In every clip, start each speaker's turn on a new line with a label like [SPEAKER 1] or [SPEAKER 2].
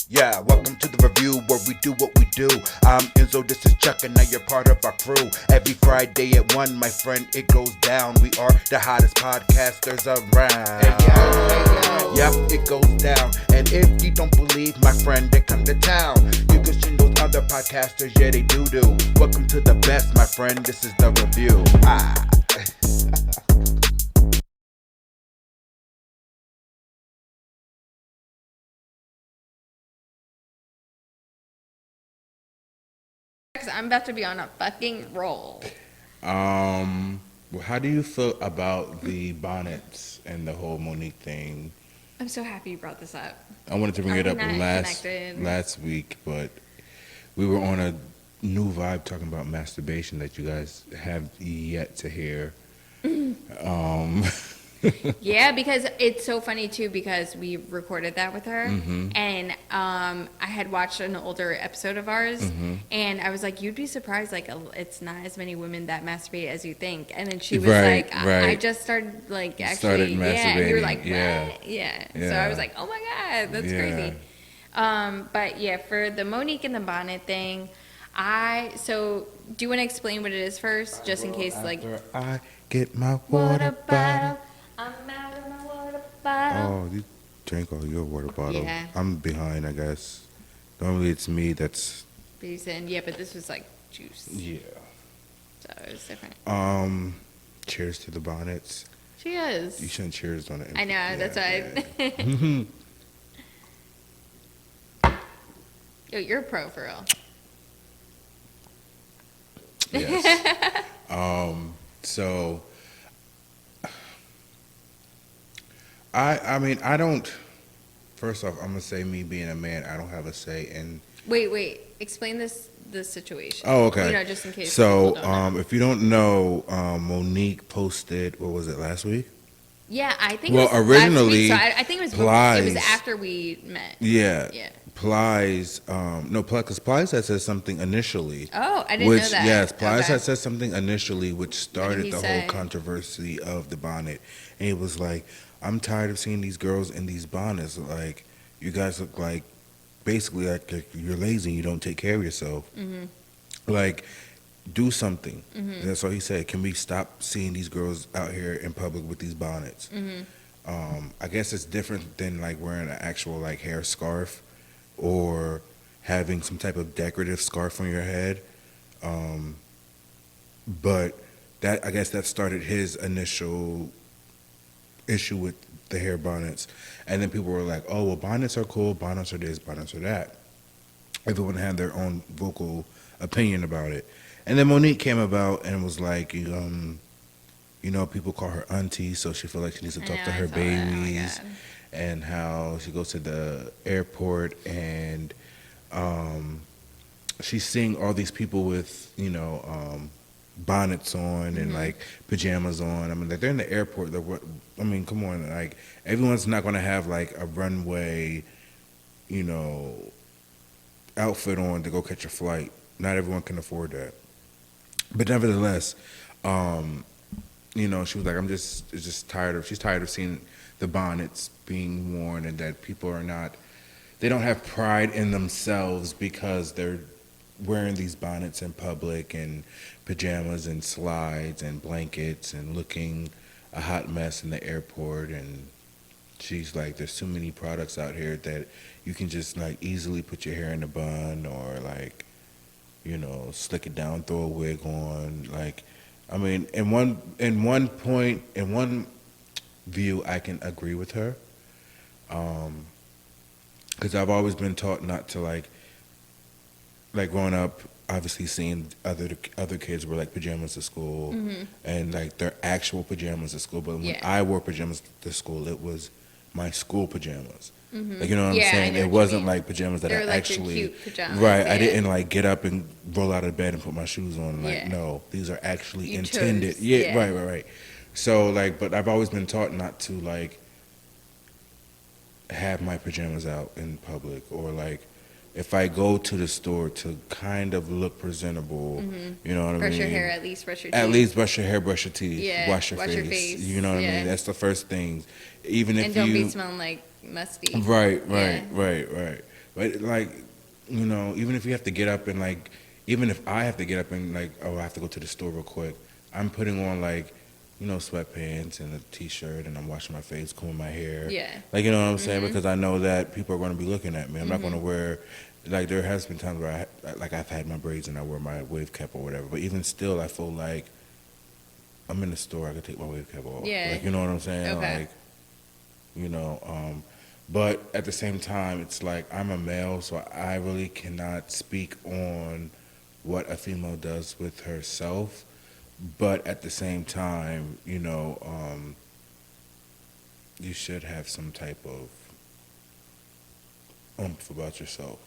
[SPEAKER 1] Yeah, welcome to the review where we do what we do. I'm Enzo, this is Chuck, and now you're part of our crew. Every Friday at 1, my friend, it goes down. We are the hottest podcasters around. Yep, it goes down. And if you don't believe, my friend, then come to town. You can see those other podcasters, yeah, they do. Welcome to the best, my friend, this is the review.
[SPEAKER 2] I'm about to be on a fucking roll.
[SPEAKER 3] Well, how do you feel about the bonnets and the whole Monique thing?
[SPEAKER 2] I'm so happy you brought this up.
[SPEAKER 3] I wanted to bring
[SPEAKER 2] Are
[SPEAKER 3] it
[SPEAKER 2] we
[SPEAKER 3] up
[SPEAKER 2] not connected?
[SPEAKER 3] last week, but we were on a new vibe talking about masturbation that you guys have yet to hear.
[SPEAKER 2] Yeah, because it's so funny too, because we recorded that with her, and I had watched an older episode of ours, and I was like, you'd be surprised, like it's not as many women that masturbate as you think. And then she was like, I just started like actually, yeah, and you were like, what? Yeah. So I was like, oh my god, that's crazy. But yeah, for the Monique and the Bonnet thing, so do you want to explain what it is first, just in case, like,
[SPEAKER 3] I get my water bottle.
[SPEAKER 2] I'm out of my water bottle.
[SPEAKER 3] Oh, you drank all your water bottle.
[SPEAKER 2] Yeah.
[SPEAKER 3] I'm behind, I guess. Normally it's me that's.
[SPEAKER 2] But you said, yeah, but this was like juice.
[SPEAKER 3] Yeah.
[SPEAKER 2] So it was different.
[SPEAKER 3] Cheers to the bonnets.
[SPEAKER 2] Cheers.
[SPEAKER 3] You shouldn't cheers on it.
[SPEAKER 2] I know, that's why. Yo, you're a pro for real.
[SPEAKER 3] Yes. So I mean, I don't. First off, I'm gonna say, me being a man, I don't have a say in.
[SPEAKER 2] Wait. Explain the situation.
[SPEAKER 3] Oh, okay.
[SPEAKER 2] You know, just in case.
[SPEAKER 3] So,
[SPEAKER 2] people don't know.
[SPEAKER 3] if you don't know, Monique posted, what was it, last week?
[SPEAKER 2] Yeah, I think.
[SPEAKER 3] Well,
[SPEAKER 2] it was
[SPEAKER 3] originally,
[SPEAKER 2] last week, so I think it was.
[SPEAKER 3] Plies,
[SPEAKER 2] It was after we met.
[SPEAKER 3] Yeah.
[SPEAKER 2] Yeah.
[SPEAKER 3] Plies, because Plies had said something initially.
[SPEAKER 2] Oh, I didn't know that.
[SPEAKER 3] Yes, Plies
[SPEAKER 2] Okay.
[SPEAKER 3] had said something initially, which started
[SPEAKER 2] he
[SPEAKER 3] the
[SPEAKER 2] say?
[SPEAKER 3] whole controversy of the bonnet. And it was like, I'm tired of seeing these girls in these bonnets. Like, you guys look like, basically, like you're lazy and you don't take care of yourself. Like, do something. That's all he said. Can we stop seeing these girls out here in public with these bonnets? I guess it's different than like wearing an actual like hair scarf or having some type of decorative scarf on your head. But that, I guess that started his initial issue with the hair bonnets. And then people were like, oh, well, bonnets are cool, bonnets are this, bonnets are that. Everyone had their own vocal opinion about it. And then Monique came about and was like, you know, people call her auntie, so she feel like she needs to talk to her babies. And how she goes to the airport and she's seeing all these people with, bonnets on and like pajamas on. I mean, like, they're in the airport. I mean, come on, like, everyone's not going to have like a runway, outfit on to go catch a flight. Not everyone can afford that. But nevertheless, she was like, she's tired of seeing the bonnets being worn, and that people they don't have pride in themselves because they're wearing these bonnets in public and pajamas and slides and blankets and looking a hot mess in the airport. And she's like, there's too many products out here that you can just like easily put your hair in a bun or like, slick it down, throw a wig on. Like, I mean, in one view, I can agree with her. Because I've always been taught not to like growing up, obviously seeing other kids wear like pajamas to school and like their actual pajamas to school. But when I wore pajamas to school, it was my school pajamas. Like, you know what I'm saying? It wasn't like pajamas that I
[SPEAKER 2] like
[SPEAKER 3] actually,
[SPEAKER 2] cute pajamas,
[SPEAKER 3] right? I didn't like get up and roll out of bed and put my shoes on. Like, no, these are actually
[SPEAKER 2] You
[SPEAKER 3] intended.
[SPEAKER 2] chose.
[SPEAKER 3] Yeah, right. So like, but I've always been taught not to like have my pajamas out in public, or like if I go to the store to kind of look presentable, you know what I mean?
[SPEAKER 2] Brush your hair, at least brush your teeth.
[SPEAKER 3] At least brush your hair, brush your teeth,
[SPEAKER 2] Yeah,
[SPEAKER 3] wash your face. You know what I mean? That's the first thing. Even if
[SPEAKER 2] and don't be smelling like musty.
[SPEAKER 3] Right. But like, you know, even if you have to get up and like, even if I have to get up and like, oh, I have to go to the store real quick, I'm putting on like, you know, sweatpants and a t-shirt, and I'm washing my face, combing my hair.
[SPEAKER 2] Yeah.
[SPEAKER 3] Like, you know what I'm saying? Because I know that people are going to be looking at me. I'm not going to wear, like, there has been times where I've had my braids and I wear my wave cap or whatever. But even still, I feel like I'm in the store, I could take my wave cap off.
[SPEAKER 2] Yeah.
[SPEAKER 3] Like, you know what I'm saying?
[SPEAKER 2] Okay.
[SPEAKER 3] Like, you know, but at the same time, it's like I'm a male, so I really cannot speak on what a female does with herself. But at the same time, you know, you should have some type of oomph about yourself.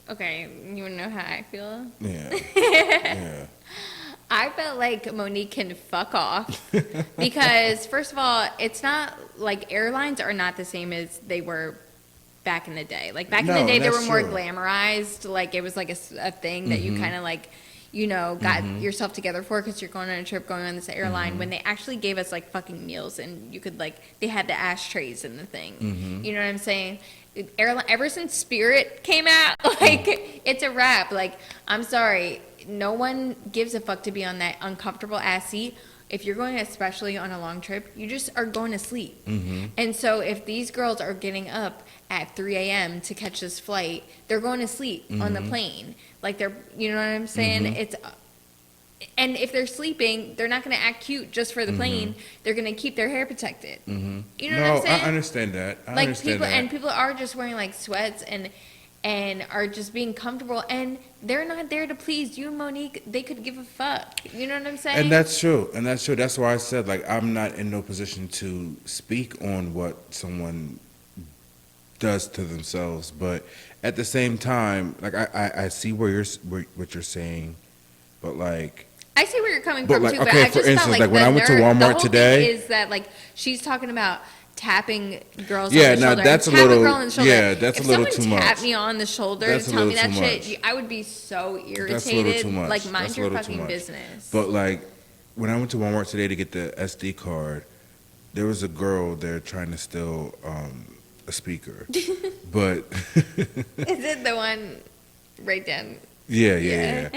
[SPEAKER 2] Okay, you want to know how I feel?
[SPEAKER 3] Yeah. Yeah.
[SPEAKER 2] I felt like Monique can fuck off because, first of all, it's not like airlines are not the same as they were back in the day. Like back in the day, they were
[SPEAKER 3] that's
[SPEAKER 2] more
[SPEAKER 3] true.
[SPEAKER 2] glamorized. Like it was like a thing that you kind of like, you know, got yourself together for because you're going on a trip, going on this airline. When they actually gave us like fucking meals and you could like, they had the ashtrays in the thing. You know what I'm saying? Airline, ever since Spirit came out, like it's a wrap. Like I'm sorry, no one gives a fuck to be on that uncomfortable ass seat. If you're going, especially on a long trip, you just are going to sleep. And so if these girls are getting up at 3 a.m. to catch this flight, they're going to sleep on the plane. Like they're, you know what I'm saying? It's, and if they're sleeping, they're not going to act cute just for the plane. They're going to keep their hair protected. You know what I'm saying?
[SPEAKER 3] I understand that. I
[SPEAKER 2] Like
[SPEAKER 3] understand
[SPEAKER 2] people,
[SPEAKER 3] that.
[SPEAKER 2] and people are just wearing like sweats and are just being comfortable, and they're not there to please you, Monique. They could give a fuck. You know what I'm saying?
[SPEAKER 3] And that's true. And that's true. That's why I said, like, I'm not in no position to speak on what someone does to themselves. But at the same time, like, I see what you're saying, but like,
[SPEAKER 2] I see where you're coming
[SPEAKER 3] But,
[SPEAKER 2] from
[SPEAKER 3] like,
[SPEAKER 2] too. But
[SPEAKER 3] okay,
[SPEAKER 2] I
[SPEAKER 3] for
[SPEAKER 2] just
[SPEAKER 3] instance,
[SPEAKER 2] felt like
[SPEAKER 3] like, when
[SPEAKER 2] the
[SPEAKER 3] I went to
[SPEAKER 2] the
[SPEAKER 3] Walmart
[SPEAKER 2] whole
[SPEAKER 3] today-
[SPEAKER 2] thing is that like she's talking about tapping girls
[SPEAKER 3] Yeah,
[SPEAKER 2] on the
[SPEAKER 3] now
[SPEAKER 2] shoulder.
[SPEAKER 3] that's a
[SPEAKER 2] and tap
[SPEAKER 3] little-
[SPEAKER 2] girl on the shoulder.
[SPEAKER 3] yeah, that's a
[SPEAKER 2] if
[SPEAKER 3] little
[SPEAKER 2] someone
[SPEAKER 3] too much.
[SPEAKER 2] tapped me on the shoulder
[SPEAKER 3] That's
[SPEAKER 2] to
[SPEAKER 3] a
[SPEAKER 2] tell me
[SPEAKER 3] little
[SPEAKER 2] that
[SPEAKER 3] too
[SPEAKER 2] shit,
[SPEAKER 3] much.
[SPEAKER 2] I would be so irritated.
[SPEAKER 3] That's a little too much.
[SPEAKER 2] Like, mind
[SPEAKER 3] That's a
[SPEAKER 2] your
[SPEAKER 3] little too
[SPEAKER 2] fucking
[SPEAKER 3] much.
[SPEAKER 2] business.
[SPEAKER 3] But like, when I went to Walmart today to get the SD card, there was a girl there trying to steal a speaker. But
[SPEAKER 2] Is it the one right down?
[SPEAKER 3] yeah.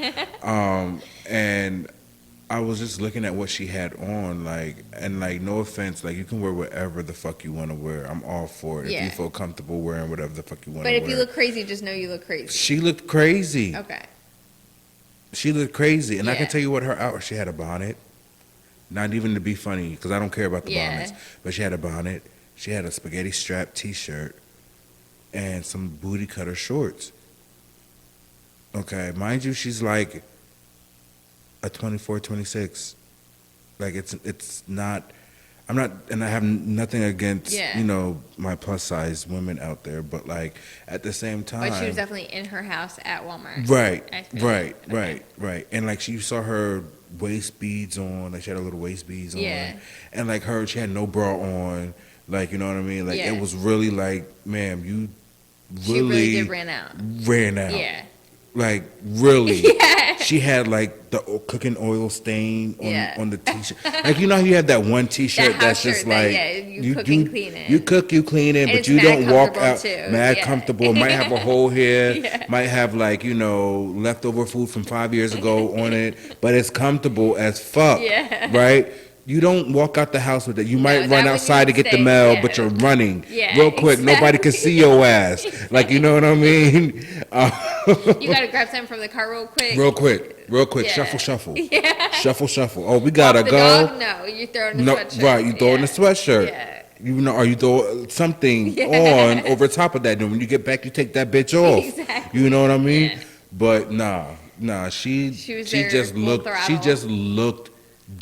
[SPEAKER 3] And I was just looking at what she had on, like, and like, no offense, like, you can wear whatever the fuck you want to wear. I'm all for it. If
[SPEAKER 2] Yeah.
[SPEAKER 3] you feel comfortable wearing whatever the fuck you want
[SPEAKER 2] But
[SPEAKER 3] to wear.
[SPEAKER 2] if you look crazy, just know you look crazy.
[SPEAKER 3] She looked crazy.
[SPEAKER 2] Okay.
[SPEAKER 3] She looked crazy, and I can
[SPEAKER 2] Yeah.
[SPEAKER 3] tell you what her outfit. She had a bonnet, not even to be funny, because I don't care about the
[SPEAKER 2] Yeah.
[SPEAKER 3] bonnets. But she had a bonnet. She had a spaghetti strap T-shirt, and some booty cutter shorts. Okay, mind you, she's like a 24, 26. Like it's not. I'm not, and I have nothing against
[SPEAKER 2] Yeah.
[SPEAKER 3] you know my plus size women out there, but like at the same time.
[SPEAKER 2] But she was definitely in her house at Walmart.
[SPEAKER 3] Right,
[SPEAKER 2] I feel
[SPEAKER 3] right,
[SPEAKER 2] like.
[SPEAKER 3] right. And like you saw her waist beads on, like she had her little waist beads
[SPEAKER 2] Yeah.
[SPEAKER 3] on, and like she had no bra on, like you know what I mean. Like
[SPEAKER 2] Yeah.
[SPEAKER 3] it was really like, ma'am, you
[SPEAKER 2] She really did ran out.
[SPEAKER 3] ran out.
[SPEAKER 2] Yeah.
[SPEAKER 3] Like really,
[SPEAKER 2] Yeah.
[SPEAKER 3] she had like the cooking oil stain on,
[SPEAKER 2] Yeah.
[SPEAKER 3] on the t-shirt. Like you know how you have that one t-shirt
[SPEAKER 2] That
[SPEAKER 3] that's
[SPEAKER 2] house
[SPEAKER 3] just
[SPEAKER 2] shirt that,
[SPEAKER 3] like
[SPEAKER 2] yeah, you cook and clean it.
[SPEAKER 3] You cook, you clean it,
[SPEAKER 2] And
[SPEAKER 3] but
[SPEAKER 2] it's
[SPEAKER 3] you
[SPEAKER 2] mad
[SPEAKER 3] don't walk
[SPEAKER 2] comfortable,
[SPEAKER 3] out
[SPEAKER 2] too.
[SPEAKER 3] mad
[SPEAKER 2] Yeah.
[SPEAKER 3] comfortable. Might have a hole here,
[SPEAKER 2] Yeah.
[SPEAKER 3] might have like you know leftover food from 5 years ago on it, but it's comfortable as fuck.
[SPEAKER 2] Yeah.
[SPEAKER 3] Right. You don't walk out the house with it. You might
[SPEAKER 2] that
[SPEAKER 3] run
[SPEAKER 2] one you
[SPEAKER 3] outside to
[SPEAKER 2] don't
[SPEAKER 3] get the
[SPEAKER 2] stay,
[SPEAKER 3] mail,
[SPEAKER 2] yeah.
[SPEAKER 3] but you're running
[SPEAKER 2] Yeah,
[SPEAKER 3] real quick. Nobody can see your ass. Like you know what I mean?
[SPEAKER 2] You gotta grab something from the car real quick.
[SPEAKER 3] Real quick.
[SPEAKER 2] Yeah.
[SPEAKER 3] Shuffle.
[SPEAKER 2] Yeah.
[SPEAKER 3] Shuffle. Oh, we gotta
[SPEAKER 2] the
[SPEAKER 3] go.
[SPEAKER 2] dog, no, you throw in the
[SPEAKER 3] No,
[SPEAKER 2] sweatshirt.
[SPEAKER 3] right? You throw in the sweatshirt.
[SPEAKER 2] Yeah.
[SPEAKER 3] You know, or you throw something
[SPEAKER 2] Yeah.
[SPEAKER 3] on over top of that. Then when you get back, you take that bitch off.
[SPEAKER 2] Exactly.
[SPEAKER 3] You know what I mean?
[SPEAKER 2] Yeah.
[SPEAKER 3] But nah. She
[SPEAKER 2] was there
[SPEAKER 3] just
[SPEAKER 2] full
[SPEAKER 3] looked. She
[SPEAKER 2] throttle.
[SPEAKER 3] just looked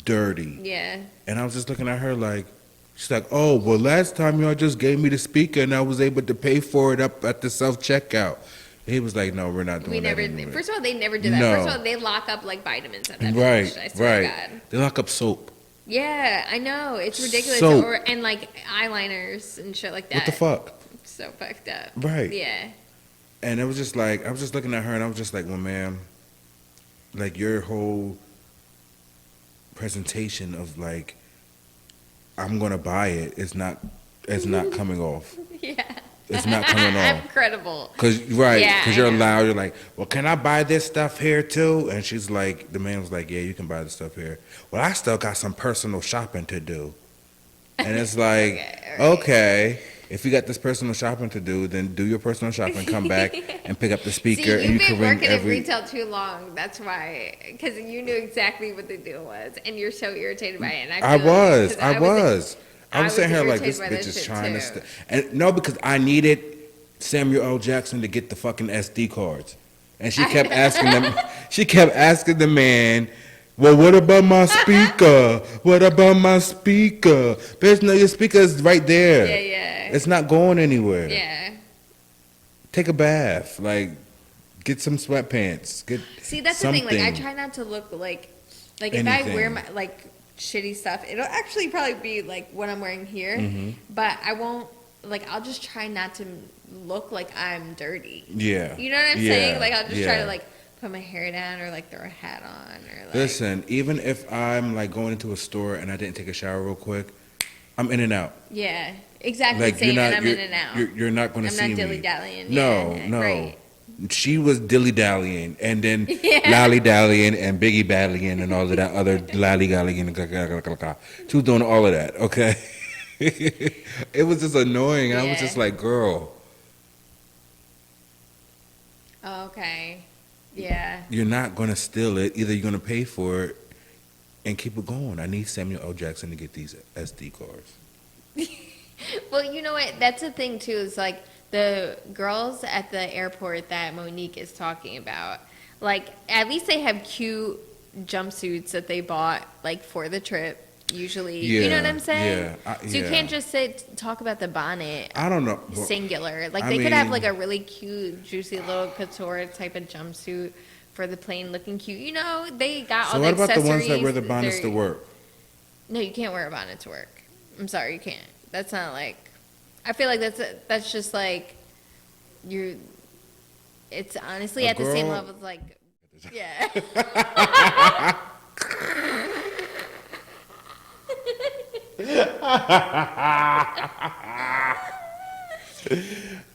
[SPEAKER 3] dirty.
[SPEAKER 2] Yeah.
[SPEAKER 3] And I was just looking at her like, she's like, oh, well, last time y'all just gave me the speaker and I was able to pay for it up at the self checkout. He was like, no, we're not doing
[SPEAKER 2] We
[SPEAKER 3] that
[SPEAKER 2] never.
[SPEAKER 3] anymore.
[SPEAKER 2] First of all, they never do that.
[SPEAKER 3] No.
[SPEAKER 2] First of all, they lock up like vitamins at that.
[SPEAKER 3] Right,
[SPEAKER 2] bitch, I swear to
[SPEAKER 3] right.
[SPEAKER 2] God.
[SPEAKER 3] They lock up soap.
[SPEAKER 2] Yeah, I know. It's ridiculous.
[SPEAKER 3] Soap.
[SPEAKER 2] And like eyeliners and shit like that.
[SPEAKER 3] What the fuck?
[SPEAKER 2] So fucked up.
[SPEAKER 3] Right.
[SPEAKER 2] Yeah.
[SPEAKER 3] And it was just like, I was just looking at her and I was just like, well, ma'am, like your whole presentation of like, I'm going to buy it is not coming off.
[SPEAKER 2] Yeah.
[SPEAKER 3] It's not coming off.
[SPEAKER 2] I'm credible.
[SPEAKER 3] Cause
[SPEAKER 2] Yeah,
[SPEAKER 3] cause
[SPEAKER 2] I
[SPEAKER 3] you're
[SPEAKER 2] know.
[SPEAKER 3] loud. You're like, well, can I buy this stuff here too? And she's like, the man was like, yeah, you can buy the stuff here. Well, I still got some personal shopping to do. And it's like,
[SPEAKER 2] Okay, all right.
[SPEAKER 3] okay, if you got this personal shopping to do, then do your personal shopping, come back and pick up the speaker,
[SPEAKER 2] See,
[SPEAKER 3] and
[SPEAKER 2] you've
[SPEAKER 3] you
[SPEAKER 2] been
[SPEAKER 3] can ring
[SPEAKER 2] working in
[SPEAKER 3] every.
[SPEAKER 2] retail too long. That's why, because you knew exactly what the deal was, and you're so irritated by it. And
[SPEAKER 3] I
[SPEAKER 2] feel you,
[SPEAKER 3] was,
[SPEAKER 2] 'cause
[SPEAKER 3] I was. I
[SPEAKER 2] I
[SPEAKER 3] was sitting
[SPEAKER 2] was
[SPEAKER 3] here like, this
[SPEAKER 2] irritated by
[SPEAKER 3] bitch
[SPEAKER 2] this
[SPEAKER 3] is
[SPEAKER 2] shit,
[SPEAKER 3] trying to.
[SPEAKER 2] too.
[SPEAKER 3] And no, because I needed Samuel L. Jackson to get the fucking SD cards, and she kept asking them. She kept asking the man, well, what about my speaker? What about my speaker? Bitch, no, your speaker's right there.
[SPEAKER 2] Yeah, yeah.
[SPEAKER 3] It's not going anywhere.
[SPEAKER 2] Yeah.
[SPEAKER 3] Take a bath. Like, get some sweatpants. Get
[SPEAKER 2] See, that's
[SPEAKER 3] something.
[SPEAKER 2] the thing. Like, I try not to look like if I wear
[SPEAKER 3] Anything.
[SPEAKER 2] my like shitty stuff, it'll actually probably be like what I'm wearing here,
[SPEAKER 3] Mm-hmm.
[SPEAKER 2] but I won't. Like, I'll just try not to look like I'm dirty.
[SPEAKER 3] Yeah.
[SPEAKER 2] You know what I'm
[SPEAKER 3] Yeah,
[SPEAKER 2] saying? Like, I'll just try
[SPEAKER 3] yeah.
[SPEAKER 2] to like put my hair down or like throw a hat on or like.
[SPEAKER 3] Listen, even if I'm like going into a store and I didn't take a shower real quick, I'm in and out.
[SPEAKER 2] Yeah, exactly.
[SPEAKER 3] Like
[SPEAKER 2] Same,
[SPEAKER 3] you're
[SPEAKER 2] and
[SPEAKER 3] not,
[SPEAKER 2] I'm
[SPEAKER 3] you're,
[SPEAKER 2] in and out.
[SPEAKER 3] You're not going to
[SPEAKER 2] I'm
[SPEAKER 3] see
[SPEAKER 2] not
[SPEAKER 3] me.
[SPEAKER 2] dilly-dallying.
[SPEAKER 3] No,
[SPEAKER 2] Yeah,
[SPEAKER 3] no.
[SPEAKER 2] right.
[SPEAKER 3] She was dilly dallying and then
[SPEAKER 2] Yeah.
[SPEAKER 3] lally dallying and biggie ballying and all of that other lally gallying. She was doing all of that. Okay, it was just annoying. I was
[SPEAKER 2] Yeah.
[SPEAKER 3] just like, girl,
[SPEAKER 2] Oh, okay. Yeah.
[SPEAKER 3] you're not going to steal it. Either you're going to pay for it and keep it going. I need Samuel L. Jackson to get these SD cards.
[SPEAKER 2] Well, you know what? That's the thing too. Is like the girls at the airport that Monique is talking about. Like, at least they have cute jumpsuits that they bought like for the trip. Usually, you know what I'm saying?
[SPEAKER 3] Yeah,
[SPEAKER 2] So you can't just talk about the bonnet
[SPEAKER 3] I don't know.
[SPEAKER 2] singular. Like,
[SPEAKER 3] I
[SPEAKER 2] they could have
[SPEAKER 3] mean-
[SPEAKER 2] like a really cute, juicy little couture type of jumpsuit for the plane, looking cute. You know, they got
[SPEAKER 3] So
[SPEAKER 2] all
[SPEAKER 3] what
[SPEAKER 2] the
[SPEAKER 3] about the ones that
[SPEAKER 2] accessories.
[SPEAKER 3] wear the bonnets
[SPEAKER 2] They're-
[SPEAKER 3] to work?
[SPEAKER 2] No, you can't wear a bonnet to work. I'm sorry, you can't. That's not like. I feel like that's just like you're. It's honestly
[SPEAKER 3] A
[SPEAKER 2] at the same
[SPEAKER 3] girl-
[SPEAKER 2] level as like. Yeah.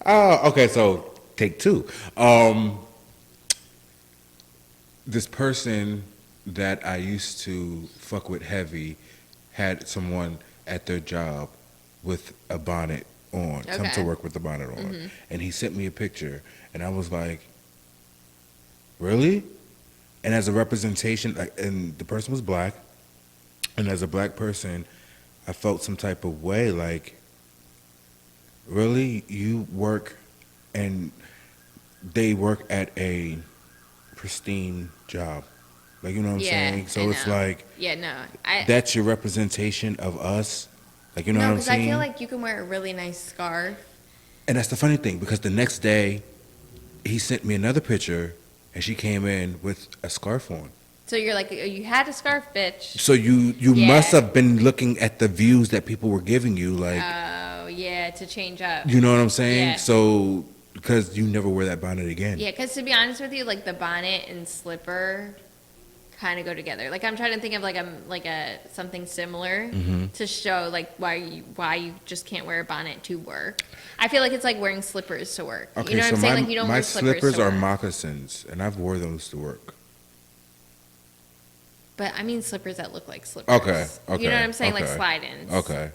[SPEAKER 3] Oh, okay. So take two. This person that I used to fuck with heavy had someone at their job with a bonnet on, come to
[SPEAKER 2] Okay.
[SPEAKER 3] work with the bonnet on, and he sent me a picture, and I was like, really? And as a representation, like, and the person was black, and as a black person, I felt some type of way, like, really, you work, and they work at a pristine job, like, you know what I'm
[SPEAKER 2] Yeah,
[SPEAKER 3] saying? So
[SPEAKER 2] I
[SPEAKER 3] it's
[SPEAKER 2] know.
[SPEAKER 3] like,
[SPEAKER 2] Yeah, no.
[SPEAKER 3] that's your representation of us, like, you know
[SPEAKER 2] No,
[SPEAKER 3] what I'm
[SPEAKER 2] because I
[SPEAKER 3] saying?
[SPEAKER 2] feel like you can wear a really nice scarf.
[SPEAKER 3] And that's the funny thing, because the next day, he sent me another picture, and she came in with a scarf on.
[SPEAKER 2] So you're like, oh, you had a scarf, bitch.
[SPEAKER 3] So you
[SPEAKER 2] Yeah.
[SPEAKER 3] must have been looking at the views that people were giving you, like,
[SPEAKER 2] Oh, yeah, to change up.
[SPEAKER 3] you know what I'm saying?
[SPEAKER 2] Yeah.
[SPEAKER 3] So, because you never wear that bonnet again.
[SPEAKER 2] Yeah, because to be honest with you, like the bonnet and slipper kind of go together. Like, I'm trying to think of like a something similar
[SPEAKER 3] Mm-hmm.
[SPEAKER 2] to show like why you just can't wear a bonnet to work. I feel like it's like wearing slippers to work.
[SPEAKER 3] Okay,
[SPEAKER 2] You know what
[SPEAKER 3] so
[SPEAKER 2] I'm saying?
[SPEAKER 3] my,
[SPEAKER 2] Like, you don't
[SPEAKER 3] my
[SPEAKER 2] wear slippers
[SPEAKER 3] slippers
[SPEAKER 2] to
[SPEAKER 3] are
[SPEAKER 2] work.
[SPEAKER 3] moccasins, and I've wore those to work.
[SPEAKER 2] But I mean slippers that look like slippers.
[SPEAKER 3] Okay, okay.
[SPEAKER 2] You know what I'm saying? Like
[SPEAKER 3] okay,
[SPEAKER 2] slide-ins.
[SPEAKER 3] Okay.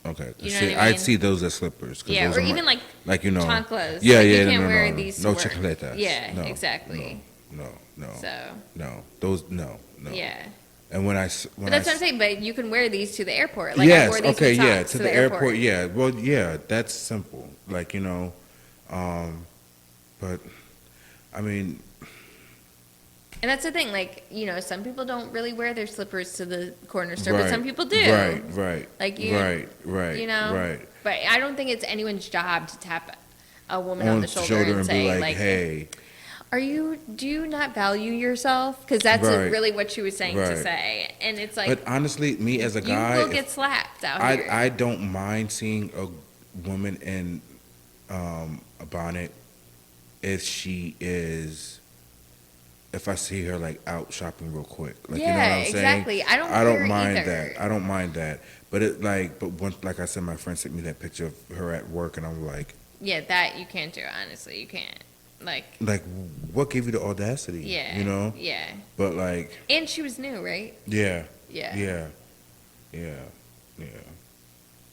[SPEAKER 3] Okay.
[SPEAKER 2] You know
[SPEAKER 3] See,
[SPEAKER 2] what I mean?
[SPEAKER 3] I'd see those as slippers. 'cause
[SPEAKER 2] Yeah,
[SPEAKER 3] those
[SPEAKER 2] or
[SPEAKER 3] are my-
[SPEAKER 2] even like
[SPEAKER 3] you know.
[SPEAKER 2] chanclas.
[SPEAKER 3] Yeah,
[SPEAKER 2] Like,
[SPEAKER 3] yeah.
[SPEAKER 2] you
[SPEAKER 3] no,
[SPEAKER 2] can't
[SPEAKER 3] no,
[SPEAKER 2] wear
[SPEAKER 3] no,
[SPEAKER 2] these to
[SPEAKER 3] no
[SPEAKER 2] work.
[SPEAKER 3] chocolatas.
[SPEAKER 2] Yeah,
[SPEAKER 3] No,
[SPEAKER 2] exactly.
[SPEAKER 3] No, no,
[SPEAKER 2] So,
[SPEAKER 3] no. Those, no.
[SPEAKER 2] yeah.
[SPEAKER 3] And when I
[SPEAKER 2] But that's what I'm saying. But you can wear these to the airport. Like, I
[SPEAKER 3] yes,
[SPEAKER 2] wore these
[SPEAKER 3] okay,
[SPEAKER 2] with
[SPEAKER 3] yeah,
[SPEAKER 2] socks
[SPEAKER 3] to the airport. Yeah, well, yeah, that's simple. Like, you know, but I mean,
[SPEAKER 2] And that's the thing, like, you know, some people don't really wear their slippers to the corner store, but
[SPEAKER 3] right,
[SPEAKER 2] some people do.
[SPEAKER 3] right,
[SPEAKER 2] Like, you,
[SPEAKER 3] right,
[SPEAKER 2] you know?
[SPEAKER 3] right.
[SPEAKER 2] But I don't think it's anyone's job to tap a woman on the shoulder, and
[SPEAKER 3] and
[SPEAKER 2] say,
[SPEAKER 3] be like,
[SPEAKER 2] like,
[SPEAKER 3] hey,
[SPEAKER 2] do you not value yourself? Because that's
[SPEAKER 3] Right.
[SPEAKER 2] really what she was saying to
[SPEAKER 3] Right.
[SPEAKER 2] say. And it's like,
[SPEAKER 3] but honestly, me as a guy,
[SPEAKER 2] you will
[SPEAKER 3] if-
[SPEAKER 2] get slapped out
[SPEAKER 3] I
[SPEAKER 2] here.
[SPEAKER 3] I don't mind seeing a woman in a bonnet if she is. If I see her like out shopping real quick, like, you know what
[SPEAKER 2] Yeah,
[SPEAKER 3] I'm saying?
[SPEAKER 2] exactly. I don't
[SPEAKER 3] I don't
[SPEAKER 2] care
[SPEAKER 3] mind
[SPEAKER 2] either.
[SPEAKER 3] that. I don't mind that. But it like, but once, like I said, my friend sent me that picture of her at work, and I'm like,
[SPEAKER 2] Yeah, that you can't do. Honestly, you can't. Like,
[SPEAKER 3] what gave you the audacity?
[SPEAKER 2] yeah,
[SPEAKER 3] You know?
[SPEAKER 2] yeah.
[SPEAKER 3] But like,
[SPEAKER 2] And she was new, right?
[SPEAKER 3] yeah,
[SPEAKER 2] Yeah.
[SPEAKER 3] yeah, yeah, yeah.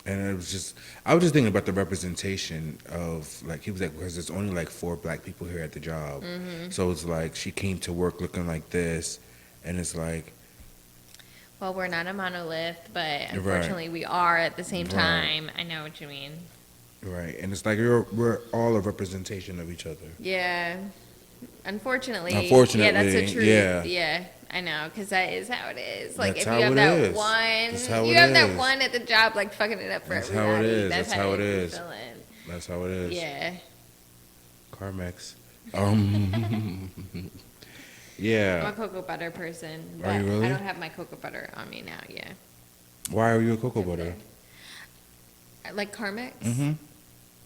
[SPEAKER 3] And it was just, I was just thinking about the representation of, like, he was like, because there's only like 4 black people here at the job. So it's like, she came to work looking like this, and it's like,
[SPEAKER 2] Well, we're not a monolith, but unfortunately we are at the same
[SPEAKER 3] Right.
[SPEAKER 2] time. I know what you mean.
[SPEAKER 3] right. And it's like, we're all a representation of each other.
[SPEAKER 2] Yeah. Unfortunately.
[SPEAKER 3] Unfortunately,
[SPEAKER 2] Yeah, that's the truth.
[SPEAKER 3] yeah.
[SPEAKER 2] Yeah, I know, because that is how it is. Like,
[SPEAKER 3] That's
[SPEAKER 2] if
[SPEAKER 3] how
[SPEAKER 2] you have
[SPEAKER 3] it
[SPEAKER 2] that
[SPEAKER 3] is.
[SPEAKER 2] one,
[SPEAKER 3] That's how
[SPEAKER 2] you
[SPEAKER 3] it
[SPEAKER 2] have that
[SPEAKER 3] is.
[SPEAKER 2] one at the job, like, fucking it up for
[SPEAKER 3] That's how
[SPEAKER 2] everybody.
[SPEAKER 3] it is.
[SPEAKER 2] That's
[SPEAKER 3] That's how it
[SPEAKER 2] you
[SPEAKER 3] is.
[SPEAKER 2] feeling.
[SPEAKER 3] That's how it is.
[SPEAKER 2] Yeah.
[SPEAKER 3] Carmex.
[SPEAKER 2] I'm
[SPEAKER 3] Yeah.
[SPEAKER 2] a cocoa butter person, but
[SPEAKER 3] Are you really?
[SPEAKER 2] I don't have my cocoa butter on me now, yeah.
[SPEAKER 3] Why are you a cocoa butter?
[SPEAKER 2] Like Carmex?
[SPEAKER 3] Mm-hmm.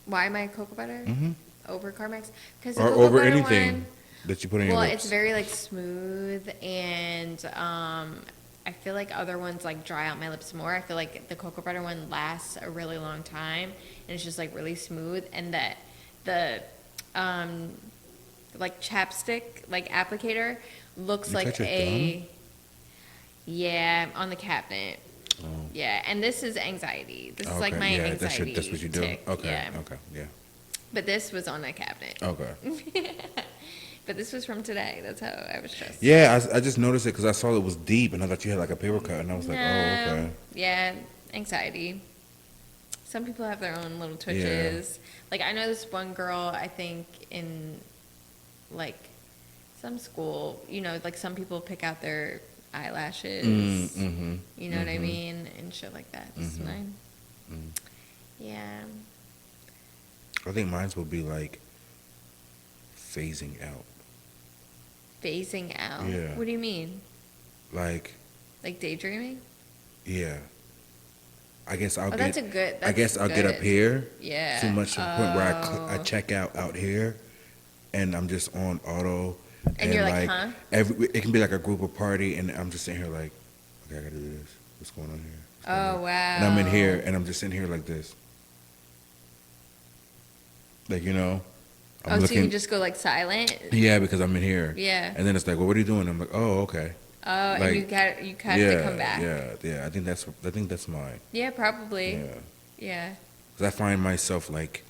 [SPEAKER 2] Why am I a cocoa butter?
[SPEAKER 3] Mm-hmm.
[SPEAKER 2] Over Carmex? Because
[SPEAKER 3] Or over anything that you put in your
[SPEAKER 2] well,
[SPEAKER 3] lips.
[SPEAKER 2] it's very like smooth, and I feel like other ones like dry out my lips more. I feel like the cocoa butter one lasts a really long time, and it's just like really smooth. And that the like chapstick like applicator looks
[SPEAKER 3] You
[SPEAKER 2] like
[SPEAKER 3] cut your
[SPEAKER 2] a yeah on the cabinet.
[SPEAKER 3] Oh.
[SPEAKER 2] Yeah, and this is anxiety. This is like
[SPEAKER 3] Okay,
[SPEAKER 2] my
[SPEAKER 3] yeah,
[SPEAKER 2] anxiety.
[SPEAKER 3] that's what you do.
[SPEAKER 2] tick,
[SPEAKER 3] Okay,
[SPEAKER 2] yeah.
[SPEAKER 3] okay, yeah.
[SPEAKER 2] But this was on a cabinet.
[SPEAKER 3] Okay.
[SPEAKER 2] But this was from today. That's how I was stressed.
[SPEAKER 3] Yeah, I just noticed it because I saw it was deep, and I thought you had like a paper cut, and I was like, oh,
[SPEAKER 2] No.
[SPEAKER 3] okay.
[SPEAKER 2] Yeah, anxiety. Some people have their own little twitches. Like, I know this one girl, I think, in, like, some school, you know, like, some people pick out their eyelashes.
[SPEAKER 3] Mm-hmm.
[SPEAKER 2] You know what I mean? And shit like that. It's
[SPEAKER 3] Mhm.
[SPEAKER 2] mine.
[SPEAKER 3] Mm.
[SPEAKER 2] Yeah.
[SPEAKER 3] I think mine will be like phasing out.
[SPEAKER 2] Phasing out?
[SPEAKER 3] Yeah.
[SPEAKER 2] What do you mean?
[SPEAKER 3] Like,
[SPEAKER 2] Like daydreaming?
[SPEAKER 3] yeah. I guess I'll
[SPEAKER 2] Oh,
[SPEAKER 3] get.
[SPEAKER 2] that's a good.
[SPEAKER 3] I guess I'll get up
[SPEAKER 2] good.
[SPEAKER 3] here
[SPEAKER 2] Yeah.
[SPEAKER 3] too much to the point where I
[SPEAKER 2] Oh.
[SPEAKER 3] check out here, and I'm just on auto.
[SPEAKER 2] And you're like, huh?
[SPEAKER 3] It can be like a group of party, and I'm just sitting here like, okay, I gotta do this. What's going on here? What's going
[SPEAKER 2] Oh,
[SPEAKER 3] on?
[SPEAKER 2] wow.
[SPEAKER 3] And I'm in here, and I'm just sitting here like this. Like, you know, I'm
[SPEAKER 2] Oh, so you just go like silent?
[SPEAKER 3] Yeah, because I'm in here.
[SPEAKER 2] Yeah.
[SPEAKER 3] And then it's like, well, what are you doing? I'm like, oh, okay.
[SPEAKER 2] Oh,
[SPEAKER 3] Like,
[SPEAKER 2] and you have to come back.
[SPEAKER 3] Yeah. I think that's mine.
[SPEAKER 2] Yeah, probably.
[SPEAKER 3] Yeah.
[SPEAKER 2] Yeah.
[SPEAKER 3] Because I find myself like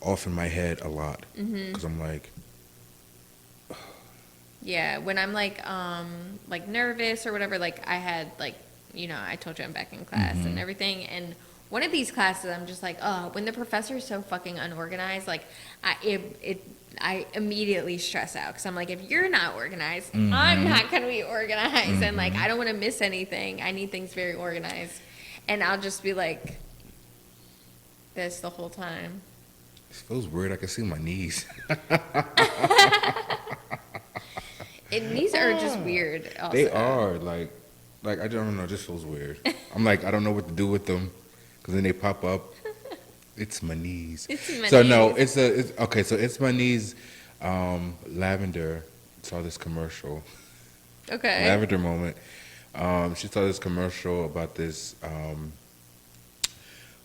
[SPEAKER 3] off in my head a lot.
[SPEAKER 2] Mm-hmm.
[SPEAKER 3] Because I'm like,
[SPEAKER 2] Yeah, when I'm like nervous or whatever, like I had like, you know, I told you I'm back in class and everything, and one of these classes I'm just like, oh, when the professor is so fucking unorganized, like I immediately stress out because I'm like, if you're not organized, I'm not gonna be organized, and like I don't want to miss anything. I need things very organized, and I'll just be like this the whole time.
[SPEAKER 3] it feels weird. I can see my knees.
[SPEAKER 2] And these are just weird. Also.
[SPEAKER 3] They are like I don't know. It just feels weird. I'm like, I don't know what to do with them because then they pop up. It's my knees.
[SPEAKER 2] It's my
[SPEAKER 3] So no,
[SPEAKER 2] knees.
[SPEAKER 3] it's okay. So it's my knees. Lavender saw this commercial.
[SPEAKER 2] Okay.
[SPEAKER 3] Lavender moment. She saw this commercial about this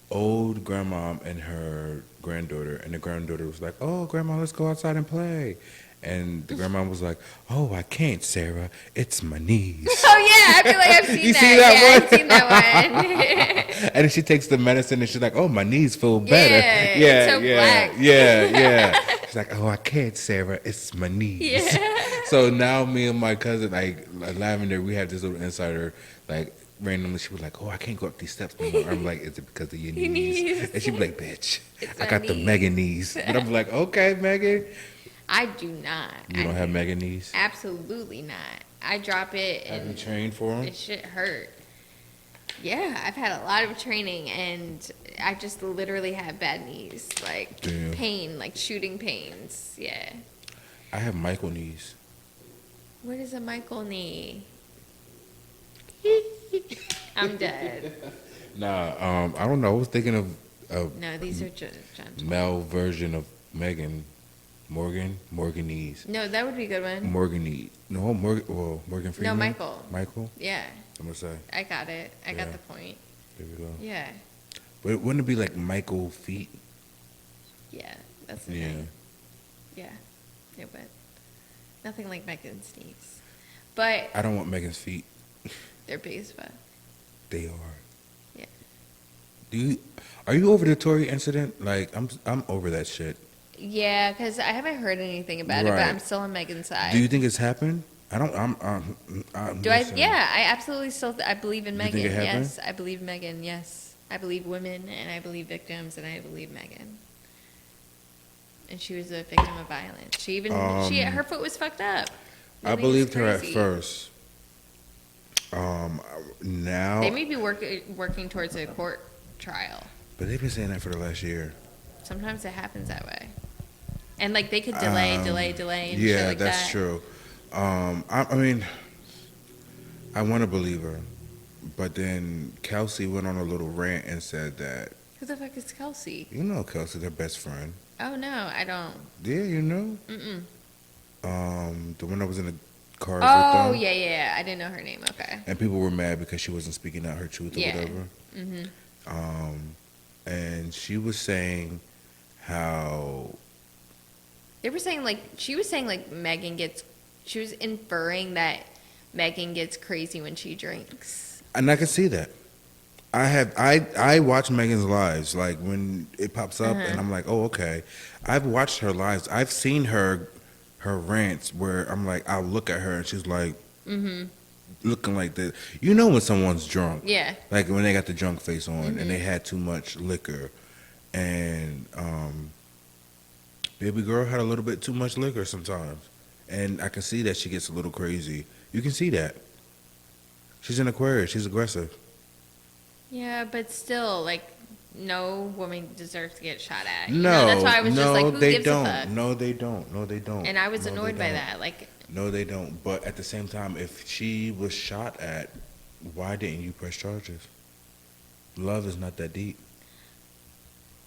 [SPEAKER 3] old grandma and her granddaughter, and the granddaughter was like, "Oh, grandma, let's go outside and play." And the grandma was like, "Oh, I can't, Sarah. It's my knees."
[SPEAKER 2] Oh yeah, I feel like I've seen
[SPEAKER 3] You
[SPEAKER 2] that.
[SPEAKER 3] see that
[SPEAKER 2] Yeah,
[SPEAKER 3] one?
[SPEAKER 2] I've seen that one.
[SPEAKER 3] And then she takes the medicine and she's like, "Oh, my knees feel better."
[SPEAKER 2] Yeah, it's so black.
[SPEAKER 3] Yeah. She's like, "Oh, I can't, Sarah. It's my knees."
[SPEAKER 2] Yeah.
[SPEAKER 3] So now me and my cousin, like Lavender, we have this little insider, like randomly she was like, "Oh, I can't go up these steps no more." I'm like, "Is it because of your
[SPEAKER 2] Your
[SPEAKER 3] knees?"
[SPEAKER 2] knees.
[SPEAKER 3] And she'd be like, "Bitch,
[SPEAKER 2] It's
[SPEAKER 3] I
[SPEAKER 2] my
[SPEAKER 3] got the
[SPEAKER 2] knees."
[SPEAKER 3] mega knees." And I'm like, "Okay, Megan."
[SPEAKER 2] I do not.
[SPEAKER 3] You don't have mega knees?
[SPEAKER 2] Absolutely not. I drop it
[SPEAKER 3] Have you
[SPEAKER 2] and
[SPEAKER 3] trained for them?
[SPEAKER 2] it shit hurt. Yeah, I've had a lot of training and I just literally have bad knees, like
[SPEAKER 3] Damn.
[SPEAKER 2] pain, like shooting pains. Yeah.
[SPEAKER 3] I have Michael knees.
[SPEAKER 2] What is a Michael knee? I'm dead.
[SPEAKER 3] Nah, I don't know. I was thinking of a
[SPEAKER 2] No, these are just gentle.
[SPEAKER 3] male version of Megan. Morgan knees.
[SPEAKER 2] No, that would be a good one.
[SPEAKER 3] Morgan knee. No, Morgan Freeman.
[SPEAKER 2] Michael.
[SPEAKER 3] Michael?
[SPEAKER 2] Yeah,
[SPEAKER 3] I'm gonna say.
[SPEAKER 2] I got it. I got
[SPEAKER 3] Yeah.
[SPEAKER 2] the point.
[SPEAKER 3] There we go.
[SPEAKER 2] Yeah.
[SPEAKER 3] But wouldn't it be like Michael feet?
[SPEAKER 2] Yeah. That's the
[SPEAKER 3] Yeah.
[SPEAKER 2] thing. Yeah, it would. Nothing like Megan's sneaks, but
[SPEAKER 3] I don't want Megan's feet.
[SPEAKER 2] they're big as fuck.
[SPEAKER 3] They are.
[SPEAKER 2] Yeah.
[SPEAKER 3] Are you over the Tory incident? Like, I'm over that shit.
[SPEAKER 2] Yeah, because I haven't heard anything about it, but
[SPEAKER 3] Right.
[SPEAKER 2] I'm still on Megan's side.
[SPEAKER 3] Do you think it's happened? I don't.
[SPEAKER 2] Do I?
[SPEAKER 3] listen.
[SPEAKER 2] Yeah, I absolutely still. I believe in
[SPEAKER 3] You
[SPEAKER 2] Megan.
[SPEAKER 3] think it happened?
[SPEAKER 2] Yes, I believe Megan. Yes, I believe women, and I believe victims, and I believe Megan. And she was a victim of violence. She even her foot was fucked up.
[SPEAKER 3] I
[SPEAKER 2] think it's
[SPEAKER 3] believed her at
[SPEAKER 2] crazy.
[SPEAKER 3] first. Now,
[SPEAKER 2] They may be working towards a court trial.
[SPEAKER 3] but they've been saying that for the last year.
[SPEAKER 2] Sometimes it happens that way. And like they could delay, and
[SPEAKER 3] Yeah,
[SPEAKER 2] shit like
[SPEAKER 3] that's
[SPEAKER 2] that.
[SPEAKER 3] true. I mean, I want to believe her, but then Kelsey went on a little rant and said that,
[SPEAKER 2] Who the fuck is Kelsey?
[SPEAKER 3] you know, Kelsey, their best friend.
[SPEAKER 2] Oh no, I don't.
[SPEAKER 3] Yeah, you know.
[SPEAKER 2] Mm-mm.
[SPEAKER 3] The one that was in the cars
[SPEAKER 2] Oh
[SPEAKER 3] with them.
[SPEAKER 2] yeah, I didn't know her name. Okay.
[SPEAKER 3] And people were mad because she wasn't speaking out her truth or
[SPEAKER 2] Yeah.
[SPEAKER 3] whatever.
[SPEAKER 2] Mm-hmm.
[SPEAKER 3] And she was saying how
[SPEAKER 2] They were saying like she was saying like Megan gets. She was inferring that Megan gets crazy when she drinks.
[SPEAKER 3] and I can see that. I watch Megan's lives, like when it pops up and I'm like, oh, okay. I've watched her lives. I've seen her rants where I'm like, I'll look at her and she's like looking like this. You know when someone's drunk.
[SPEAKER 2] Yeah.
[SPEAKER 3] Like when they got the drunk face on and they had too much liquor. And baby girl had a little bit too much liquor sometimes. And I can see that she gets a little crazy. You can see that. She's an Aquarius. She's aggressive.
[SPEAKER 2] Yeah, but still, like, no woman deserves to get shot at. You
[SPEAKER 3] No,
[SPEAKER 2] know, that's why I was just like, who
[SPEAKER 3] they
[SPEAKER 2] gives
[SPEAKER 3] don't.
[SPEAKER 2] a fuck?
[SPEAKER 3] No, they don't. No, they don't.
[SPEAKER 2] And I was
[SPEAKER 3] No, they
[SPEAKER 2] annoyed by
[SPEAKER 3] don't.
[SPEAKER 2] that. Like,
[SPEAKER 3] No, they don't. But at the same time, if she was shot at, why didn't you press charges? Love is not that deep.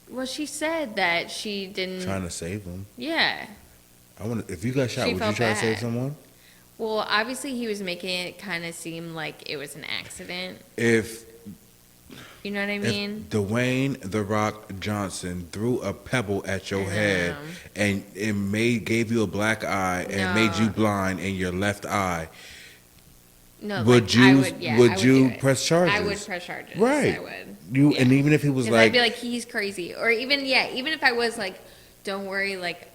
[SPEAKER 2] well, she said that she didn't.
[SPEAKER 3] Trying to save them.
[SPEAKER 2] Yeah.
[SPEAKER 3] I want. If you got shot,
[SPEAKER 2] She
[SPEAKER 3] would you
[SPEAKER 2] felt
[SPEAKER 3] try to save
[SPEAKER 2] bad.
[SPEAKER 3] someone?
[SPEAKER 2] Well, obviously, he was making it kind of seem like it was an accident.
[SPEAKER 3] If
[SPEAKER 2] You know what I mean?
[SPEAKER 3] If Dwayne The Rock Johnson threw a pebble at your head and it gave you a black eye and made you blind in your left eye,
[SPEAKER 2] No,
[SPEAKER 3] would
[SPEAKER 2] like,
[SPEAKER 3] you
[SPEAKER 2] I would, yeah, I would
[SPEAKER 3] you
[SPEAKER 2] do it.
[SPEAKER 3] press charges?
[SPEAKER 2] I would press charges.
[SPEAKER 3] Right.
[SPEAKER 2] I would.
[SPEAKER 3] You
[SPEAKER 2] Yeah.
[SPEAKER 3] and even if he was
[SPEAKER 2] 'Cause
[SPEAKER 3] like,
[SPEAKER 2] I'd be like, he's crazy, or even if I was like, don't worry, like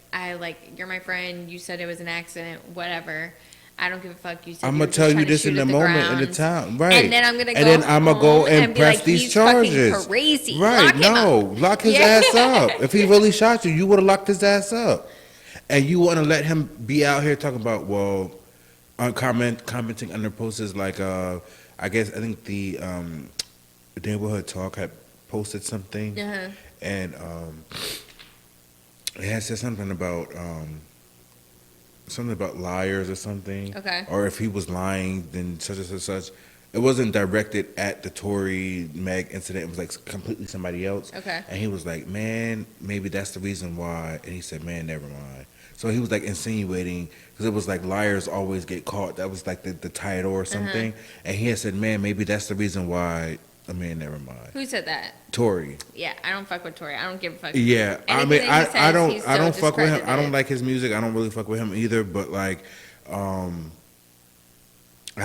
[SPEAKER 2] you're my friend. You said it was an accident, whatever. I don't give a fuck. You said
[SPEAKER 3] I'm
[SPEAKER 2] you were
[SPEAKER 3] gonna
[SPEAKER 2] just
[SPEAKER 3] tell you
[SPEAKER 2] trying to
[SPEAKER 3] this
[SPEAKER 2] shoot
[SPEAKER 3] in the
[SPEAKER 2] at
[SPEAKER 3] moment, in the
[SPEAKER 2] ground.
[SPEAKER 3] time, right?
[SPEAKER 2] And then I'm gonna go.
[SPEAKER 3] And then I'm gonna go
[SPEAKER 2] home
[SPEAKER 3] and
[SPEAKER 2] be
[SPEAKER 3] press
[SPEAKER 2] like,
[SPEAKER 3] these
[SPEAKER 2] he's fucking
[SPEAKER 3] charges.
[SPEAKER 2] Crazy.
[SPEAKER 3] Right?
[SPEAKER 2] Lock him
[SPEAKER 3] No,
[SPEAKER 2] up.
[SPEAKER 3] lock his
[SPEAKER 2] Yeah.
[SPEAKER 3] ass up. If he really shot you, you would have locked his ass up. And you want to let him be out here talking about commenting under posts like I think the neighborhood talk had posted something and it had said something about liars or something.
[SPEAKER 2] Okay.
[SPEAKER 3] Or if he was lying, then such and such. It wasn't directed at the Tory Meg incident. It was like completely somebody else.
[SPEAKER 2] Okay.
[SPEAKER 3] And he was like, man, maybe that's the reason why. And he said, man, never mind. So he was like insinuating, because it was like liars always get caught. That was like the title or something. And he had said, man, maybe that's the reason why. I mean, never mind.
[SPEAKER 2] Who said that?
[SPEAKER 3] Tory.
[SPEAKER 2] Yeah, I don't fuck with Tory. I don't give a fuck.
[SPEAKER 3] Yeah, I
[SPEAKER 2] Anything
[SPEAKER 3] mean,
[SPEAKER 2] that he
[SPEAKER 3] I
[SPEAKER 2] says,
[SPEAKER 3] don't
[SPEAKER 2] he's
[SPEAKER 3] fuck with him. I
[SPEAKER 2] discredited.
[SPEAKER 3] don't like his music. I don't really fuck with him either. But like, I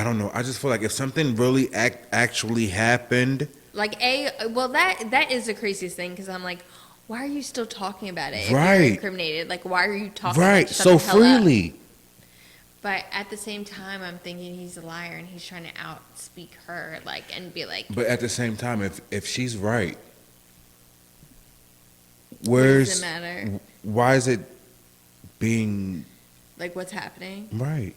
[SPEAKER 3] don't know. I just feel like if something really actually happened,
[SPEAKER 2] Like that is the craziest thing, because I'm like, why are you still talking about it? If
[SPEAKER 3] Right.
[SPEAKER 2] you're incriminated. Like, why are you talking?
[SPEAKER 3] right,
[SPEAKER 2] Like, shut
[SPEAKER 3] so
[SPEAKER 2] the hell up.
[SPEAKER 3] freely.
[SPEAKER 2] But at the same time, I'm thinking he's a liar and he's trying to outspeak her, like, and be like,
[SPEAKER 3] But at the same time, if she's right,
[SPEAKER 2] what does it matter?
[SPEAKER 3] why is it being
[SPEAKER 2] Like, what's happening?
[SPEAKER 3] right?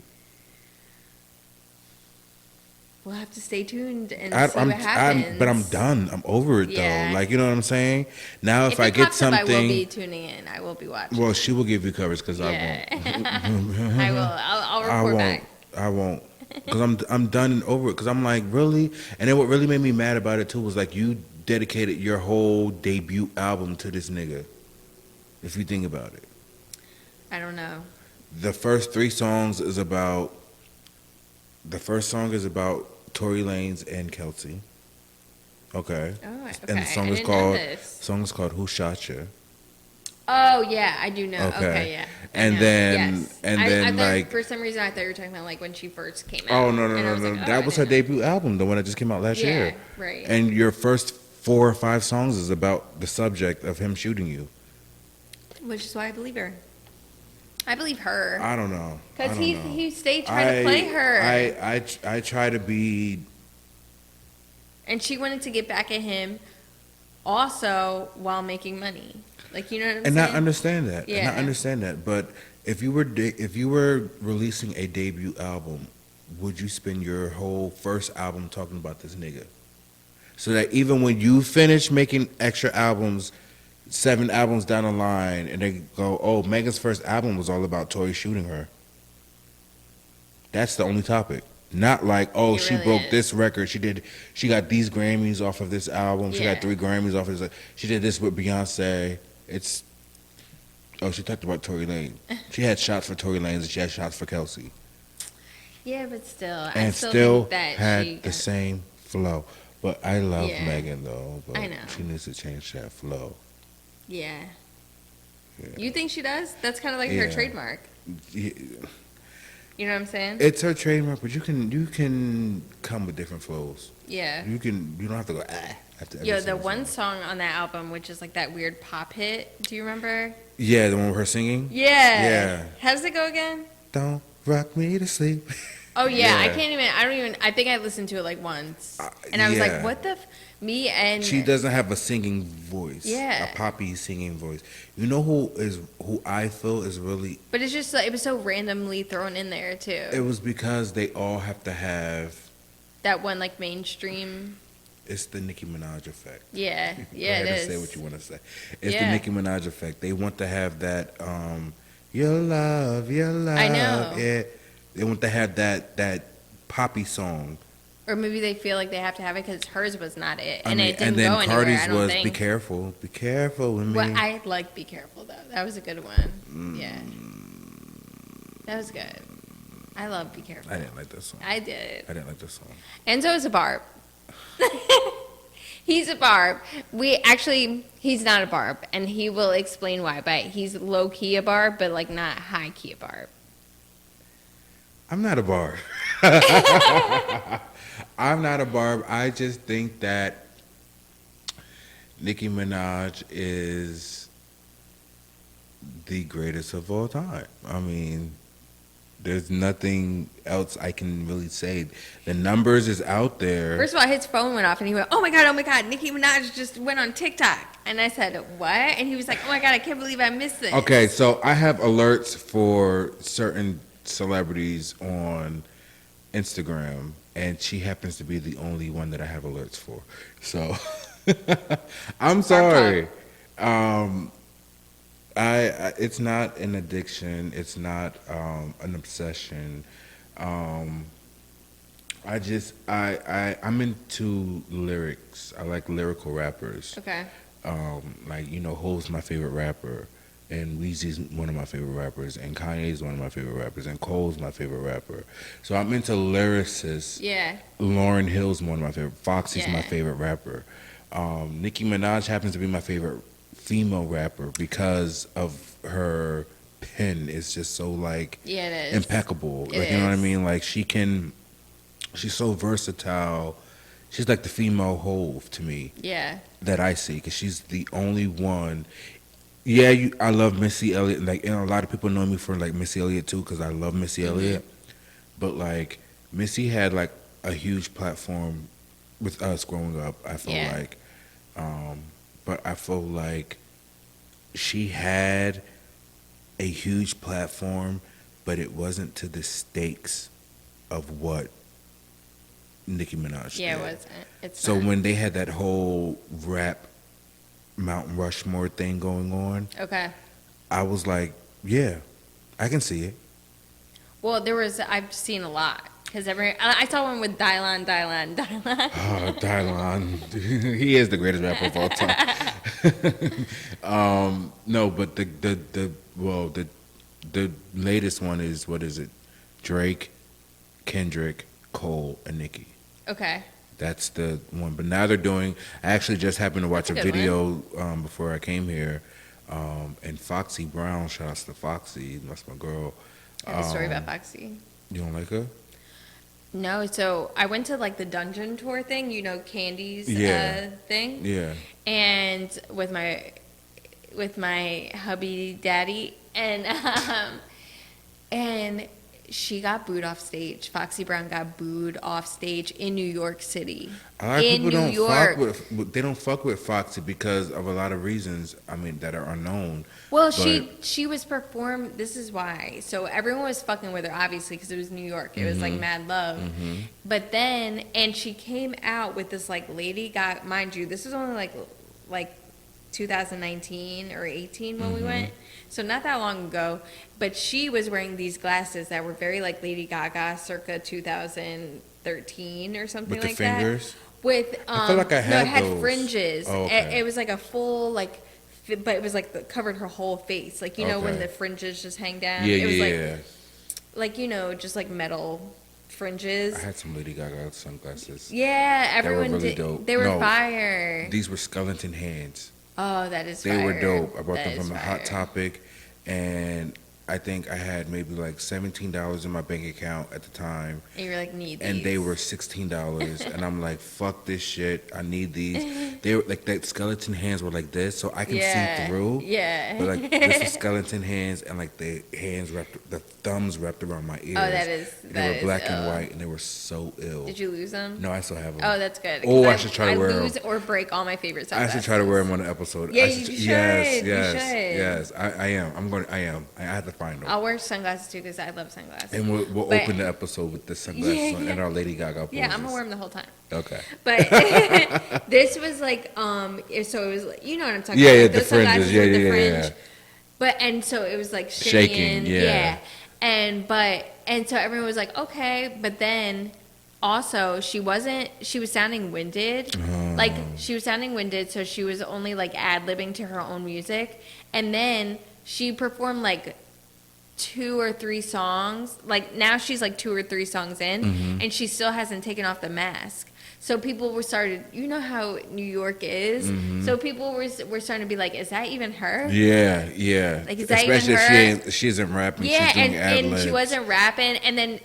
[SPEAKER 2] We'll have to stay tuned and see what happens.
[SPEAKER 3] But I'm done. I'm over it
[SPEAKER 2] Yeah.
[SPEAKER 3] though. Like, you know what I'm saying? Now, if
[SPEAKER 2] If
[SPEAKER 3] I
[SPEAKER 2] it
[SPEAKER 3] get
[SPEAKER 2] pops up,
[SPEAKER 3] something,
[SPEAKER 2] I will be tuning in. I will be watching.
[SPEAKER 3] well, she will give you coverage because
[SPEAKER 2] Yeah.
[SPEAKER 3] I won't.
[SPEAKER 2] I will. I'll
[SPEAKER 3] I
[SPEAKER 2] report
[SPEAKER 3] won't.
[SPEAKER 2] back.
[SPEAKER 3] I won't. Because I'm done and over it. Because I'm like, really? And then what really made me mad about it, too, was like you dedicated your whole debut album to this nigga. If you think about it.
[SPEAKER 2] I don't know.
[SPEAKER 3] The first three songs is about... The first song is about Tory Lanez and Kelsey. Okay.
[SPEAKER 2] Oh, okay.
[SPEAKER 3] And the song
[SPEAKER 2] I
[SPEAKER 3] is
[SPEAKER 2] didn't know
[SPEAKER 3] called...
[SPEAKER 2] this.
[SPEAKER 3] Song is called Who Shot Ya?
[SPEAKER 2] Oh yeah, I do know. Okay, yeah. I
[SPEAKER 3] And
[SPEAKER 2] know.
[SPEAKER 3] then
[SPEAKER 2] Yes.
[SPEAKER 3] and
[SPEAKER 2] I
[SPEAKER 3] then
[SPEAKER 2] thought,
[SPEAKER 3] like
[SPEAKER 2] for some reason I thought you were talking about like when she first came out.
[SPEAKER 3] oh no no
[SPEAKER 2] And I
[SPEAKER 3] no
[SPEAKER 2] was
[SPEAKER 3] no
[SPEAKER 2] like, oh,
[SPEAKER 3] that
[SPEAKER 2] I
[SPEAKER 3] was her
[SPEAKER 2] didn't know.
[SPEAKER 3] debut album, the one that just came out last
[SPEAKER 2] Yeah,
[SPEAKER 3] year.
[SPEAKER 2] right.
[SPEAKER 3] And your first 4 or 5 songs is about the subject of him shooting you.
[SPEAKER 2] Which is why I believe her. I believe her.
[SPEAKER 3] I don't know. I
[SPEAKER 2] Because
[SPEAKER 3] don't know.
[SPEAKER 2] he stayed trying to play her.
[SPEAKER 3] I try to be.
[SPEAKER 2] And she wanted to get back at him also while making money. Like, you know what I'm
[SPEAKER 3] And
[SPEAKER 2] saying?
[SPEAKER 3] I understand that.
[SPEAKER 2] Yeah.
[SPEAKER 3] And I understand that. But if you were releasing a debut album, would you spend your whole first album talking about this nigga? So that even when you finish making extra albums, 7 albums down the line, and they go, oh, Megan's first album was all about Tory shooting her. That's the only topic. Not like, oh,
[SPEAKER 2] It
[SPEAKER 3] she
[SPEAKER 2] really
[SPEAKER 3] broke
[SPEAKER 2] is.
[SPEAKER 3] this record. She got these Grammys off of this album. She
[SPEAKER 2] Yeah.
[SPEAKER 3] got 3 Grammys off of this. She did this with Beyonce. It's, oh, she talked about Tory Lane. She had shots for Tory Lanez and she had shots for Kelsey.
[SPEAKER 2] Yeah, but still. I
[SPEAKER 3] And
[SPEAKER 2] still
[SPEAKER 3] still
[SPEAKER 2] think that
[SPEAKER 3] had
[SPEAKER 2] she
[SPEAKER 3] the same flow. But I love
[SPEAKER 2] Yeah.
[SPEAKER 3] Megan, though. But
[SPEAKER 2] I know.
[SPEAKER 3] she needs to change that flow.
[SPEAKER 2] Yeah.
[SPEAKER 3] Yeah.
[SPEAKER 2] You think she does? That's kind of like her
[SPEAKER 3] Yeah.
[SPEAKER 2] trademark.
[SPEAKER 3] Yeah.
[SPEAKER 2] You know what I'm saying?
[SPEAKER 3] It's her trademark, but you can come with different flows.
[SPEAKER 2] Yeah.
[SPEAKER 3] You don't have to go after every
[SPEAKER 2] Yo, the
[SPEAKER 3] single
[SPEAKER 2] one
[SPEAKER 3] song.
[SPEAKER 2] song on that album, which is like that weird pop hit. Do you remember?
[SPEAKER 3] Yeah, the one with her singing.
[SPEAKER 2] Yeah.
[SPEAKER 3] Yeah.
[SPEAKER 2] How does it go again?
[SPEAKER 3] Don't rock me to sleep.
[SPEAKER 2] Oh yeah, I
[SPEAKER 3] Yeah.
[SPEAKER 2] can't even. I don't even. I think I listened to it like once, and I was
[SPEAKER 3] yeah.
[SPEAKER 2] like, "What the?" Me and
[SPEAKER 3] She doesn't have a singing voice.
[SPEAKER 2] Yeah.
[SPEAKER 3] A poppy singing voice. You know who I feel is really.
[SPEAKER 2] But it's just like, it was so randomly thrown in there too.
[SPEAKER 3] It was because they all have to have.
[SPEAKER 2] That one like mainstream.
[SPEAKER 3] It's the Nicki Minaj effect.
[SPEAKER 2] Yeah,
[SPEAKER 3] Go
[SPEAKER 2] yeah,
[SPEAKER 3] ahead
[SPEAKER 2] it
[SPEAKER 3] and
[SPEAKER 2] is.
[SPEAKER 3] say what you want to say. It's the
[SPEAKER 2] Yeah.
[SPEAKER 3] Nicki Minaj effect. They want to have that. Your love, your love.
[SPEAKER 2] I know.
[SPEAKER 3] Yeah. They want to have that poppy song.
[SPEAKER 2] Or maybe they feel like they have to have it because hers was not it,
[SPEAKER 3] I
[SPEAKER 2] and
[SPEAKER 3] mean,
[SPEAKER 2] it didn't
[SPEAKER 3] and then
[SPEAKER 2] go anywhere.
[SPEAKER 3] Cardi's
[SPEAKER 2] I don't
[SPEAKER 3] was
[SPEAKER 2] think.
[SPEAKER 3] be careful with me.
[SPEAKER 2] Well, I like Be Careful though. That was a good one. Yeah, that was good. I love Be Careful.
[SPEAKER 3] I didn't like that song.
[SPEAKER 2] I did.
[SPEAKER 3] I didn't like that song.
[SPEAKER 2] Enzo is a barb. He's a barb. He's not a barb, and he will explain why. But he's low key a barb, but like not high key a barb.
[SPEAKER 3] I'm not a barb. I'm not a barb. I just think that Nicki Minaj is the greatest of all time. I mean, there's nothing else I can really say. The numbers is out there.
[SPEAKER 2] First of all, his phone went off, and he went, oh my God, Nicki Minaj just went on TikTok." And I said, "What?" And he was like, "Oh my God, I can't believe I missed this."
[SPEAKER 3] Okay, so I have alerts for certain celebrities on Instagram, and she happens to be the only one that I have alerts for. So I'm sorry. I it's not an addiction. It's not an obsession. I'm into lyrics. I like lyrical rappers.
[SPEAKER 2] Okay.
[SPEAKER 3] Like, Ho's my favorite rapper, and Weezy's one of my favorite rappers, and Kanye's one of my favorite rappers, and Cole's my favorite rapper. So I'm into lyricists.
[SPEAKER 2] Yeah.
[SPEAKER 3] Lauryn Hill's one of my favorite. Foxy's my
[SPEAKER 2] Yeah.
[SPEAKER 3] favorite rapper. Nicki Minaj happens to be my favorite female rapper because of her pen. It's just so like
[SPEAKER 2] Yeah, it is.
[SPEAKER 3] impeccable.
[SPEAKER 2] It
[SPEAKER 3] Like, you know what I
[SPEAKER 2] is.
[SPEAKER 3] mean? Like, she's so versatile. She's like the female Hove to me
[SPEAKER 2] Yeah.
[SPEAKER 3] that I see, because she's the only one. Yeah, I love Missy Elliott. Like, and a lot of people know me for like Missy Elliott too, because I love Missy Elliott. But like, Missy had like a huge platform with us growing up. I feel
[SPEAKER 2] Yeah.
[SPEAKER 3] like, but I feel like she had a huge platform, but it wasn't to the stakes of what Nicki Minaj
[SPEAKER 2] Yeah,
[SPEAKER 3] did.
[SPEAKER 2] it wasn't. It's
[SPEAKER 3] So
[SPEAKER 2] not.
[SPEAKER 3] when they had that whole rap Mount Rushmore thing going on,
[SPEAKER 2] Okay.
[SPEAKER 3] I was like, yeah, I can see it.
[SPEAKER 2] Well, I've seen a lot. Because I saw one with Dylon.
[SPEAKER 3] Oh, Dylon. He is the greatest rapper of all time. No, but the latest one is, what is it? Drake, Kendrick, Cole, and Nicki.
[SPEAKER 2] Okay.
[SPEAKER 3] That's the one. But now they're doing. I actually just happened to watch a
[SPEAKER 2] That's a good
[SPEAKER 3] video before I came here And Foxy Brown, shout outs to Foxy, that's my girl.
[SPEAKER 2] I have a story about Foxy.
[SPEAKER 3] You don't like her?
[SPEAKER 2] No, so I went to like the dungeon tour thing, you know, Candy's thing.
[SPEAKER 3] Yeah.
[SPEAKER 2] And with my hubby daddy, and she got booed off stage. Foxy Brown got booed off stage in New York City.
[SPEAKER 3] A lot of
[SPEAKER 2] in
[SPEAKER 3] people
[SPEAKER 2] New York.
[SPEAKER 3] they don't fuck with Foxy because of a lot of reasons. I mean, that are unknown.
[SPEAKER 2] Well,
[SPEAKER 3] but-
[SPEAKER 2] she was performed. This is why. So everyone was fucking with her, obviously, because it was New York. It was like mad love. But then, and she came out with this like Lady Gaga. Mind you, this was only like 2019 or 18 when we went. So not that long ago. But she was wearing these glasses that were very like Lady Gaga, circa 2013 or something
[SPEAKER 3] With
[SPEAKER 2] like
[SPEAKER 3] the fingers?
[SPEAKER 2] that. With
[SPEAKER 3] I feel like I
[SPEAKER 2] no,
[SPEAKER 3] had
[SPEAKER 2] it had
[SPEAKER 3] those.
[SPEAKER 2] fringes.
[SPEAKER 3] Oh, okay.
[SPEAKER 2] It was like a full like. But it was like covered her whole face, like you know when
[SPEAKER 3] Okay.
[SPEAKER 2] the fringes just hang down.
[SPEAKER 3] Yeah,
[SPEAKER 2] it was
[SPEAKER 3] yeah.
[SPEAKER 2] like you know just like metal fringes.
[SPEAKER 3] I had some Lady Gaga sunglasses.
[SPEAKER 2] Yeah,
[SPEAKER 3] were
[SPEAKER 2] everyone
[SPEAKER 3] really
[SPEAKER 2] did.
[SPEAKER 3] dope.
[SPEAKER 2] They were
[SPEAKER 3] No,
[SPEAKER 2] fire.
[SPEAKER 3] These were skeleton hands.
[SPEAKER 2] Oh, that is.
[SPEAKER 3] They
[SPEAKER 2] fire.
[SPEAKER 3] were dope. I bought
[SPEAKER 2] That
[SPEAKER 3] them
[SPEAKER 2] is
[SPEAKER 3] from a
[SPEAKER 2] fire.
[SPEAKER 3] Hot Topic, and I think I had maybe like $17 in my bank account at the time,
[SPEAKER 2] And you were like, need these.
[SPEAKER 3] and they were $16, and I'm like, fuck this shit. I need these. They were like that skeleton hands were like this, so I can see through.
[SPEAKER 2] Yeah.
[SPEAKER 3] But like this was skeleton hands, and like the thumbs wrapped around my ears.
[SPEAKER 2] Oh, that is.
[SPEAKER 3] And
[SPEAKER 2] That
[SPEAKER 3] they were
[SPEAKER 2] is
[SPEAKER 3] black
[SPEAKER 2] ill.
[SPEAKER 3] and white, and they were so ill.
[SPEAKER 2] Did you lose them?
[SPEAKER 3] No, I still have them.
[SPEAKER 2] Oh, that's good.
[SPEAKER 3] Oh,
[SPEAKER 2] 'Cause
[SPEAKER 3] I should try to wear 'em.
[SPEAKER 2] lose or break all my favorite
[SPEAKER 3] I
[SPEAKER 2] sunglasses.
[SPEAKER 3] should try to wear them on the episode.
[SPEAKER 2] Yeah,
[SPEAKER 3] I
[SPEAKER 2] you should.
[SPEAKER 3] Yes,
[SPEAKER 2] You
[SPEAKER 3] yes,
[SPEAKER 2] should.
[SPEAKER 3] yes. I am. I have to find them.
[SPEAKER 2] I'll wear sunglasses too because I love sunglasses.
[SPEAKER 3] And we'll
[SPEAKER 2] But-
[SPEAKER 3] open the episode with the sunglasses
[SPEAKER 2] Yeah,
[SPEAKER 3] on and our Lady Gaga poses.
[SPEAKER 2] Yeah, I'm gonna wear them the whole time.
[SPEAKER 3] Okay.
[SPEAKER 2] But this was like, so it was, you know what I'm talking
[SPEAKER 3] Yeah,
[SPEAKER 2] about.
[SPEAKER 3] yeah,
[SPEAKER 2] like
[SPEAKER 3] the
[SPEAKER 2] those
[SPEAKER 3] fringes.
[SPEAKER 2] sunglasses
[SPEAKER 3] Yeah,
[SPEAKER 2] with the
[SPEAKER 3] yeah,
[SPEAKER 2] fringe.
[SPEAKER 3] yeah.
[SPEAKER 2] But, and so it was like
[SPEAKER 3] Shaking,
[SPEAKER 2] shaking.
[SPEAKER 3] yeah.
[SPEAKER 2] And so everyone was like, okay. But then also she was sounding winded. Like she was sounding winded. So she was only like ad-libbing to her own music. And then she performed like 2 or 3 songs. Like now she's like 2 or 3 songs in, and she still hasn't taken off the mask. So people were started. You know how New York is. So people were starting to be like, "Is that even her?"
[SPEAKER 3] Yeah, yeah.
[SPEAKER 2] Like, is that
[SPEAKER 3] Especially
[SPEAKER 2] even her?
[SPEAKER 3] if she isn't rapping.
[SPEAKER 2] Yeah,
[SPEAKER 3] she's doing
[SPEAKER 2] and
[SPEAKER 3] ad-libs.
[SPEAKER 2] she wasn't rapping. And then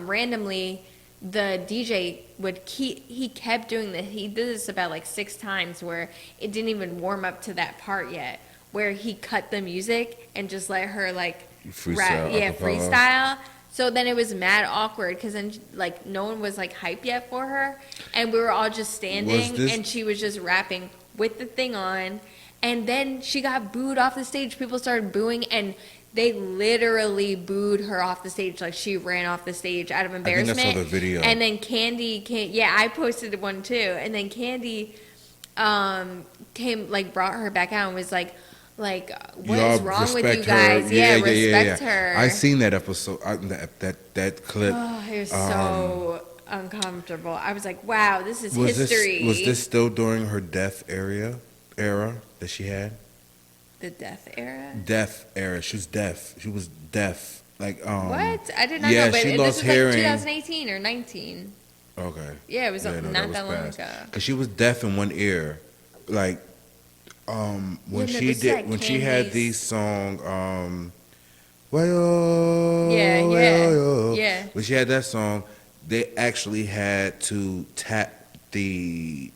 [SPEAKER 2] randomly, the DJ he kept doing this. He did this about like 6 times, where it didn't even warm up to that part yet, where he cut the music and just let her like
[SPEAKER 3] Freestyle,
[SPEAKER 2] yeah,
[SPEAKER 3] acapella.
[SPEAKER 2] freestyle. So then it was mad awkward because then like no one was like hype yet for her, and we were all just standing,
[SPEAKER 3] this-
[SPEAKER 2] and she was just rapping with the thing on, and then she got booed off the stage. People started booing, and they literally booed her off the stage. Like she ran off the stage out of
[SPEAKER 3] I think I
[SPEAKER 2] embarrassment.
[SPEAKER 3] saw the video.
[SPEAKER 2] And then Candy came. Yeah, I posted one too. And then Candy came, like brought her back out and was like, what is
[SPEAKER 3] Y'all
[SPEAKER 2] wrong with
[SPEAKER 3] respect
[SPEAKER 2] you guys?
[SPEAKER 3] her.
[SPEAKER 2] Yeah, respect her.
[SPEAKER 3] I seen that episode, that clip.
[SPEAKER 2] Oh, it was so uncomfortable. I was like, wow, this is history.
[SPEAKER 3] Was this still during her death era that she had?
[SPEAKER 2] the death era?
[SPEAKER 3] Deaf era. She was deaf. She was deaf. Like
[SPEAKER 2] What? I did not
[SPEAKER 3] yeah,
[SPEAKER 2] know. But
[SPEAKER 3] she
[SPEAKER 2] this
[SPEAKER 3] lost
[SPEAKER 2] was
[SPEAKER 3] hearing.
[SPEAKER 2] like 2018 or 19.
[SPEAKER 3] Okay.
[SPEAKER 2] Yeah, it was
[SPEAKER 3] Yeah, no,
[SPEAKER 2] not
[SPEAKER 3] was
[SPEAKER 2] that long
[SPEAKER 3] fast.
[SPEAKER 2] ago.
[SPEAKER 3] Cause she was deaf in one ear, like when
[SPEAKER 2] no,
[SPEAKER 3] she
[SPEAKER 2] this is
[SPEAKER 3] did
[SPEAKER 2] like
[SPEAKER 3] when she had
[SPEAKER 2] Candy's-
[SPEAKER 3] these song well
[SPEAKER 2] Yeah.
[SPEAKER 3] when she had that song, they actually had to tap the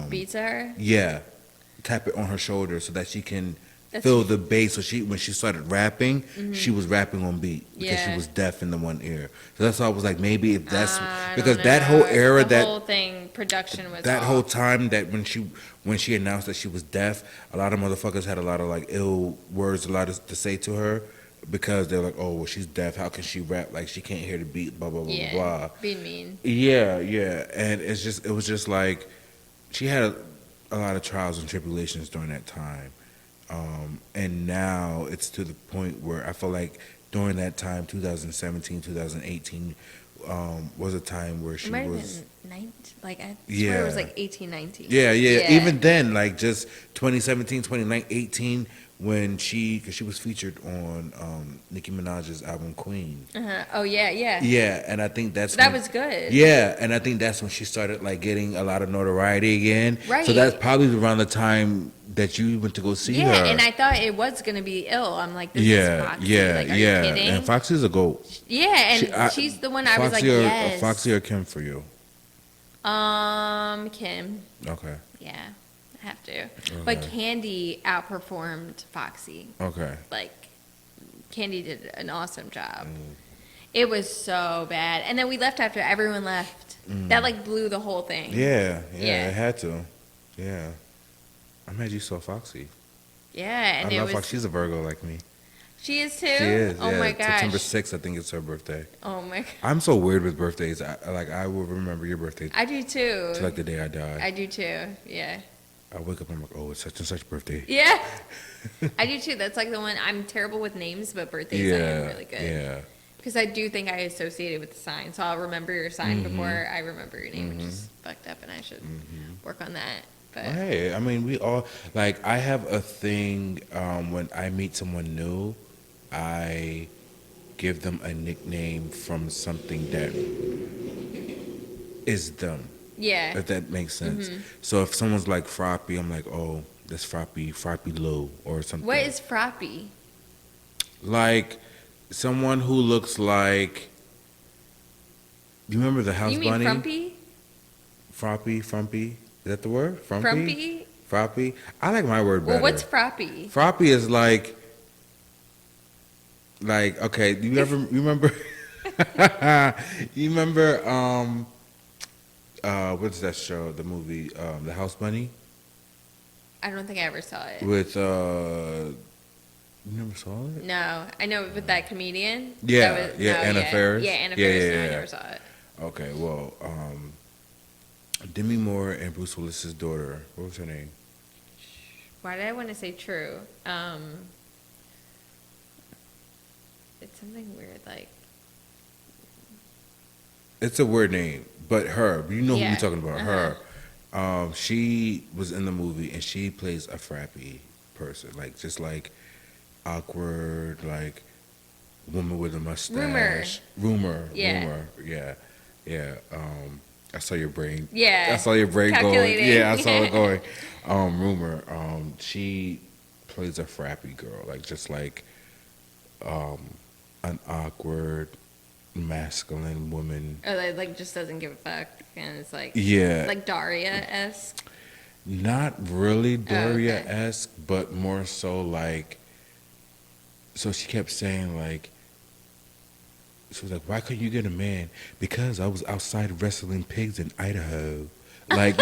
[SPEAKER 2] Beats her.
[SPEAKER 3] yeah, tap it on her shoulder so that she can
[SPEAKER 2] That's-
[SPEAKER 3] feel the bass. So when she started rapping, she was rapping on beat because she
[SPEAKER 2] Yeah.
[SPEAKER 3] was deaf in the one ear. So that's why I was like, maybe if that's
[SPEAKER 2] I
[SPEAKER 3] because
[SPEAKER 2] don't
[SPEAKER 3] that
[SPEAKER 2] know.
[SPEAKER 3] whole era
[SPEAKER 2] the
[SPEAKER 3] that
[SPEAKER 2] whole thing production was
[SPEAKER 3] that
[SPEAKER 2] off.
[SPEAKER 3] whole time that when she announced that she was deaf, a lot of motherfuckers had a lot of like ill words, a lot to say to her because they're like, oh well, she's deaf. How can she rap? Like she can't hear the beat. Blah blah blah
[SPEAKER 2] yeah,
[SPEAKER 3] blah blah.
[SPEAKER 2] being mean.
[SPEAKER 3] Yeah, yeah, and it was just like she had a lot of trials and tribulations during that time, and now it's to the point where I feel like during that time, 2017, 2018, was a time where she
[SPEAKER 2] It might have
[SPEAKER 3] was.
[SPEAKER 2] been 19. Like I swear
[SPEAKER 3] Yeah.
[SPEAKER 2] it was like 18, 19.
[SPEAKER 3] Yeah. Even then, like just 2017, 2018 because she was featured on Nicki Minaj's album Queen.
[SPEAKER 2] Oh yeah, yeah.
[SPEAKER 3] Yeah, and I think that's
[SPEAKER 2] That was good.
[SPEAKER 3] Yeah, and I think that's when she started like getting a lot of notoriety again.
[SPEAKER 2] Right.
[SPEAKER 3] So that's probably around the time that you went to go see her.
[SPEAKER 2] Yeah, and I thought it was gonna be ill. I'm like, this is
[SPEAKER 3] yeah,
[SPEAKER 2] Foxy.
[SPEAKER 3] yeah,
[SPEAKER 2] Like, are
[SPEAKER 3] yeah.
[SPEAKER 2] you kidding?
[SPEAKER 3] And Foxy's a goat.
[SPEAKER 2] Yeah, and she's the one I was like,
[SPEAKER 3] Foxy
[SPEAKER 2] yes.
[SPEAKER 3] Foxy or Kim for you?
[SPEAKER 2] Kim.
[SPEAKER 3] Okay.
[SPEAKER 2] Yeah, I have to. But Candy outperformed Foxy.
[SPEAKER 3] Okay.
[SPEAKER 2] Like, Candy did an awesome job. It was so bad. And then we left after everyone left. That, like, blew the whole thing.
[SPEAKER 3] Yeah,
[SPEAKER 2] Yeah.
[SPEAKER 3] it had to. Yeah. I'm mad you saw Foxy.
[SPEAKER 2] Yeah, and
[SPEAKER 3] I
[SPEAKER 2] it
[SPEAKER 3] love
[SPEAKER 2] was...
[SPEAKER 3] Foxy. She's a Virgo like me.
[SPEAKER 2] She is too?
[SPEAKER 3] She is,
[SPEAKER 2] Oh
[SPEAKER 3] yeah.
[SPEAKER 2] my gosh.
[SPEAKER 3] September 6th, I think it's her birthday.
[SPEAKER 2] Oh my god.
[SPEAKER 3] I'm so weird with birthdays. I will remember your birthday
[SPEAKER 2] I do too.
[SPEAKER 3] to like the day I died.
[SPEAKER 2] I do too. Yeah.
[SPEAKER 3] I wake up and I'm like, oh, it's such and such birthday.
[SPEAKER 2] Yeah. I do too. That's like the one. I'm terrible with names, but birthdays I am really good.
[SPEAKER 3] Yeah.
[SPEAKER 2] Because I do think I associate it with the sign. So I'll remember your sign before I remember your name, which is fucked up, and I should work on that. But
[SPEAKER 3] Well, hey, I mean, we all, like, I have a thing when I meet someone new, I give them a nickname from something that is them.
[SPEAKER 2] yeah.
[SPEAKER 3] If that makes sense. So if someone's like Froppy, I'm like, oh, that's Froppy Lou or something.
[SPEAKER 2] What is Froppy?
[SPEAKER 3] Like someone who looks like. You remember the House
[SPEAKER 2] You mean
[SPEAKER 3] Bunny?
[SPEAKER 2] Frumpy?
[SPEAKER 3] Frumpy. Is that the word? Frumpy?
[SPEAKER 2] Frumpy?
[SPEAKER 3] Froppy. I like my word better.
[SPEAKER 2] Well, what's Froppy?
[SPEAKER 3] Froppy is like okay. You remember? You remember? What's that show? The movie, The House Bunny
[SPEAKER 2] I don't think I ever saw it.
[SPEAKER 3] with You never saw it?
[SPEAKER 2] No, I know with that comedian.
[SPEAKER 3] Yeah,
[SPEAKER 2] That was,
[SPEAKER 3] yeah,
[SPEAKER 2] no,
[SPEAKER 3] Anna Faris?
[SPEAKER 2] Yeah, Anna
[SPEAKER 3] Yeah,
[SPEAKER 2] Faris.
[SPEAKER 3] yeah,
[SPEAKER 2] No, I
[SPEAKER 3] yeah.
[SPEAKER 2] never saw it.
[SPEAKER 3] Okay, well, Demi Moore and Bruce Willis's daughter. What was her name?
[SPEAKER 2] Why did I want to say true? It's something weird, like
[SPEAKER 3] It's a weird name, but her. You know who
[SPEAKER 2] Yeah,
[SPEAKER 3] we're talking about. Her. She was in the movie and she plays a frappy person, like just like awkward, like woman with a mustache. Rumor.
[SPEAKER 2] Yeah.
[SPEAKER 3] Rumor. Yeah. Yeah. I saw your brain.
[SPEAKER 2] Yeah.
[SPEAKER 3] I saw your brain going.
[SPEAKER 2] Calculating.
[SPEAKER 3] Yeah, I saw it going. Rumor. She plays a frappy girl, like just like an awkward, masculine woman.
[SPEAKER 2] or like just doesn't give a fuck, and it's like
[SPEAKER 3] Yeah.
[SPEAKER 2] like Daria-esque.
[SPEAKER 3] Not really
[SPEAKER 2] okay.
[SPEAKER 3] Daria-esque, but more so like. So she kept saying like. She was like, "Why couldn't you get a man?" Because I was outside wrestling pigs in Idaho, like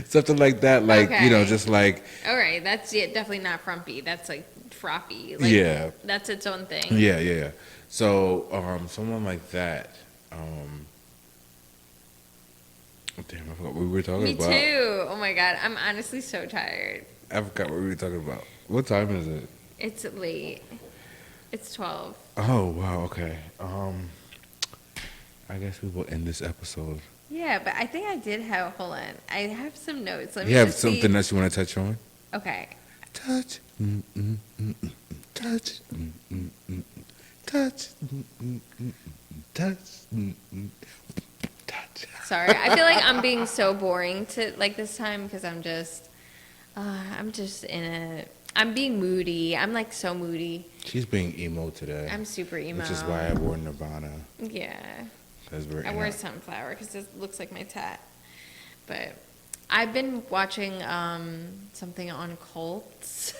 [SPEAKER 3] something like that. Like
[SPEAKER 2] Okay.
[SPEAKER 3] just like
[SPEAKER 2] All right, that's definitely not frumpy. That's like froppy. Like,
[SPEAKER 3] Yeah.
[SPEAKER 2] that's its own thing.
[SPEAKER 3] yeah. So someone like that. Damn, I forgot what we were talking
[SPEAKER 2] Me
[SPEAKER 3] about.
[SPEAKER 2] too. Oh my god, I'm honestly so tired.
[SPEAKER 3] I forgot what we were talking about. What time is it?
[SPEAKER 2] It's late. It's 12.
[SPEAKER 3] Oh wow, okay. I guess we will end this episode.
[SPEAKER 2] Yeah, but I think I did have. Hold on, I have some notes. Let me
[SPEAKER 3] You have
[SPEAKER 2] just see.
[SPEAKER 3] something else you want to touch on?
[SPEAKER 2] Okay.
[SPEAKER 3] Touch, touch, touch, touch, touch.
[SPEAKER 2] Sorry, I feel like I'm being so boring to like this time because I'm just in a. I'm being moody. I'm like so moody.
[SPEAKER 3] She's being emo today.
[SPEAKER 2] I'm super emo.
[SPEAKER 3] Which is why I wore Nirvana.
[SPEAKER 2] Yeah.
[SPEAKER 3] Because we're
[SPEAKER 2] I
[SPEAKER 3] in
[SPEAKER 2] wear
[SPEAKER 3] a-
[SPEAKER 2] sunflower because it looks like my tat. But I've been watching something on cults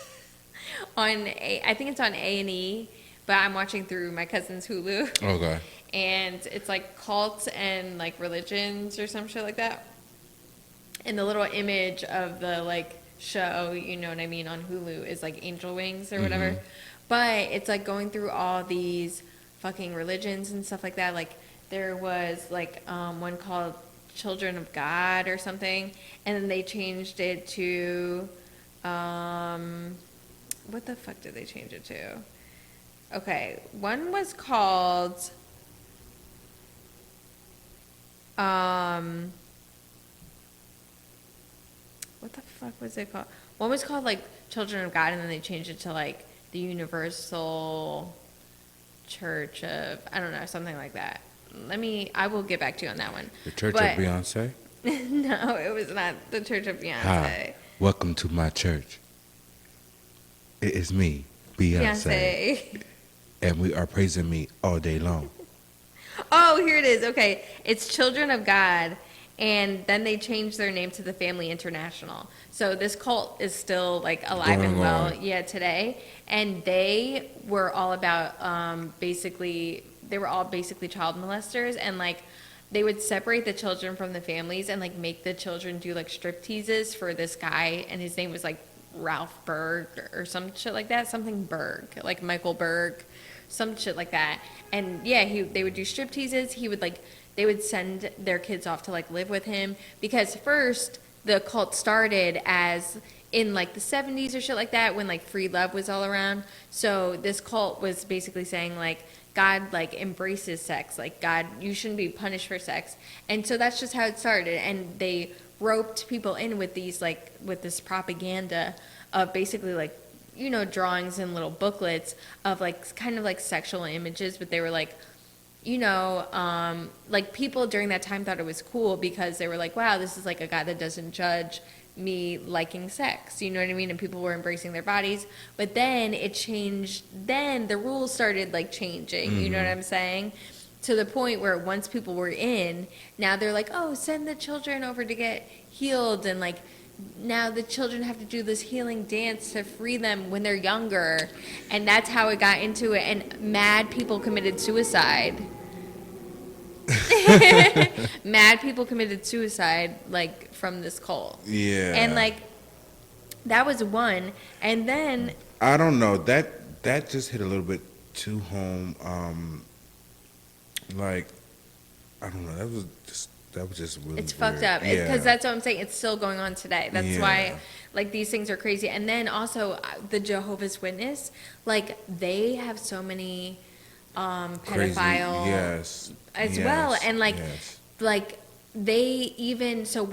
[SPEAKER 2] I think it's on A&E, but I'm watching through my cousin's Hulu.
[SPEAKER 3] Okay.
[SPEAKER 2] And it's like cults and like religions or some shit like that. And the little image of the like show, you know what I mean, on Hulu is like angel wings or whatever. But it's like going through all these fucking religions and stuff like that. Like there was like one called Children of God or something, and then they changed it to what the fuck did they change it to? Okay, one was called what the fuck was it called? one was called like Children of God, and then they changed it to like the Universal Church of, I don't know, something like that. I will get back to you on that one.
[SPEAKER 3] The Church
[SPEAKER 2] But-
[SPEAKER 3] of Beyonce?
[SPEAKER 2] No, it was not the Church of Beyonce.
[SPEAKER 3] Hi, welcome to my church. It is me, Beyonce. And we are praising me all day long.
[SPEAKER 2] Oh, here it is. Okay. It's Children of God. And then they changed their name to the Family International. So this cult is still like alive and well, today. And they were all about they were all basically child molesters, and like they would separate the children from the families and like make the children do like strip teases for this guy, and his name was like Ralph Berg or some shit like that, something Berg, like Michael Berg, some shit like that. And yeah, they would do strip teases. They would send their kids off to like live with him, because first the cult started as in like the 70s or shit like that, when like free love was all around. So this cult was basically saying like God like embraces sex, like God, you shouldn't be punished for sex. And so that's just how it started. And they roped people in with this propaganda of basically like, you know, drawings and little booklets of like kind of like sexual images, but they were like, you know, like people during that time thought it was cool because they were like, wow, this is like a guy that doesn't judge me liking sex, you know what I mean? And people were embracing their bodies. But then it changed, then the rules started like changing, you know what I'm saying? To the point where once people were in, now they're like, oh, send the children over to get healed, and like now the children have to do this healing dance to free them when they're younger. And that's how it got into it. And mad people committed suicide. Mad people committed suicide, like, from this cult.
[SPEAKER 3] Yeah.
[SPEAKER 2] And, like, that was one. And then...
[SPEAKER 3] I don't know. That just hit a little bit too home. Like, I don't know. That was just really
[SPEAKER 2] It's
[SPEAKER 3] weird.
[SPEAKER 2] fucked up. Because that's what I'm saying. It's still going on today. That's why, like, these things are crazy. And then also the Jehovah's Witness, like, they have so many pedophile well. And, like they even, so